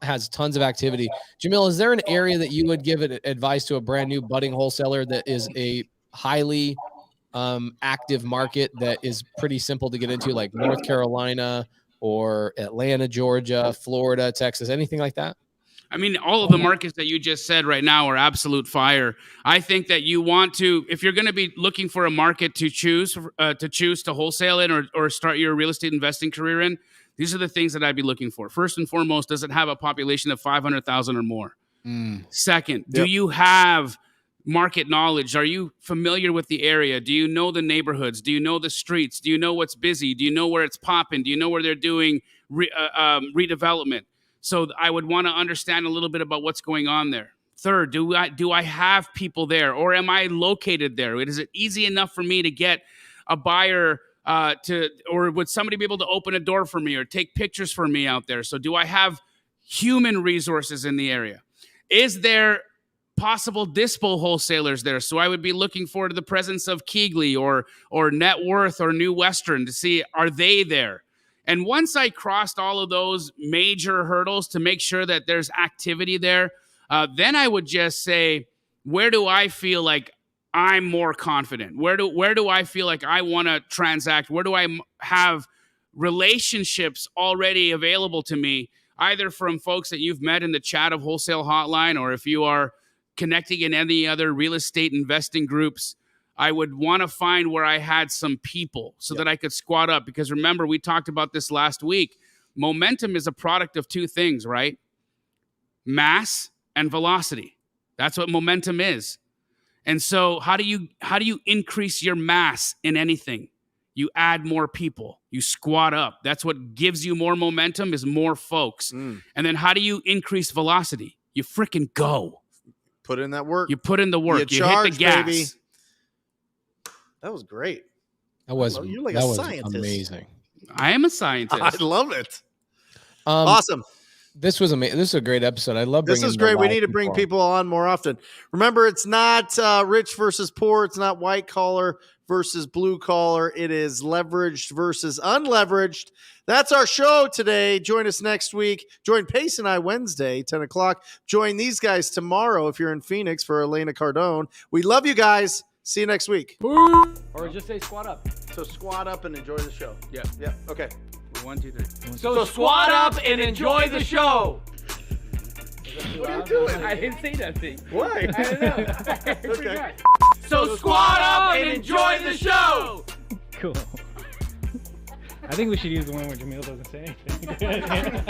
has tons of activity. Jamil, is there an area that you would give advice to a brand new budding wholesaler that is a highly active market that is pretty simple to get into, like North Carolina or Atlanta, Georgia, Florida, Texas, anything like that? I mean, all of the markets that you just said right now are absolute fire. I think that you want to, if you're going to be looking for a market to choose to wholesale in or start your real estate investing career in, these are the things that I'd be looking for. First and foremost, does it have a population of 500,000 or more? Second, do you have market knowledge? Are you familiar with the area? Do you know the neighborhoods? Do you know the streets? Do you know what's busy? Do you know where it's popping? Do you know where they're doing redevelopment? So I would want to understand a little bit about what's going on there. Third, do I have people there, or am I located there? Is it easy enough for me to get a buyer or would somebody be able to open a door for me or take pictures for me out there? So do I have human resources in the area? Is there possible dispo wholesalers there? So I would be looking forward to the presence of Keegley or Net Worth or New Western to see, are they there? And once I crossed all of those major hurdles to make sure that there's activity there, then I would just say, where do I feel like I'm more confident? Where do I feel like I want to transact? Where do I have relationships already available to me, either from folks that you've met in the chat of Wholesale Hotline, or if you are connecting in any other real estate investing groups? I would want to find where I had some people so that I could squat up. Because remember, we talked about this last week. Momentum is a product of two things, right? Mass and velocity. That's what momentum is. And so how do you increase your mass in anything? You add more people. You squat up. That's what gives you more momentum, is more folks. And then how do you increase velocity? You freaking go. Put in that work. You put in the work. You charge, hit the gas. Baby. That was great. You're like a scientist. Amazing. I am a scientist. I love it. Awesome. This was amazing. This is a great episode. I love bringing this is great. We need to bring people on more often. Remember, it's not rich versus poor. It's not white collar versus blue collar. It is leveraged versus unleveraged. That's our show today. Join us next week. Join Pace and I Wednesday, 10 o'clock. Join these guys tomorrow if you're in Phoenix for Elena Cardone. We love you guys. See you next week. Or just say squat up. So squat up and enjoy the show. Yeah. Yeah. Okay. 1, 2, 3. So squat up and enjoy the show. What are you doing? I didn't say nothing. Why? I don't know. Okay. So squat up and enjoy the show. Cool. I think we should use the one where Jamil doesn't say anything.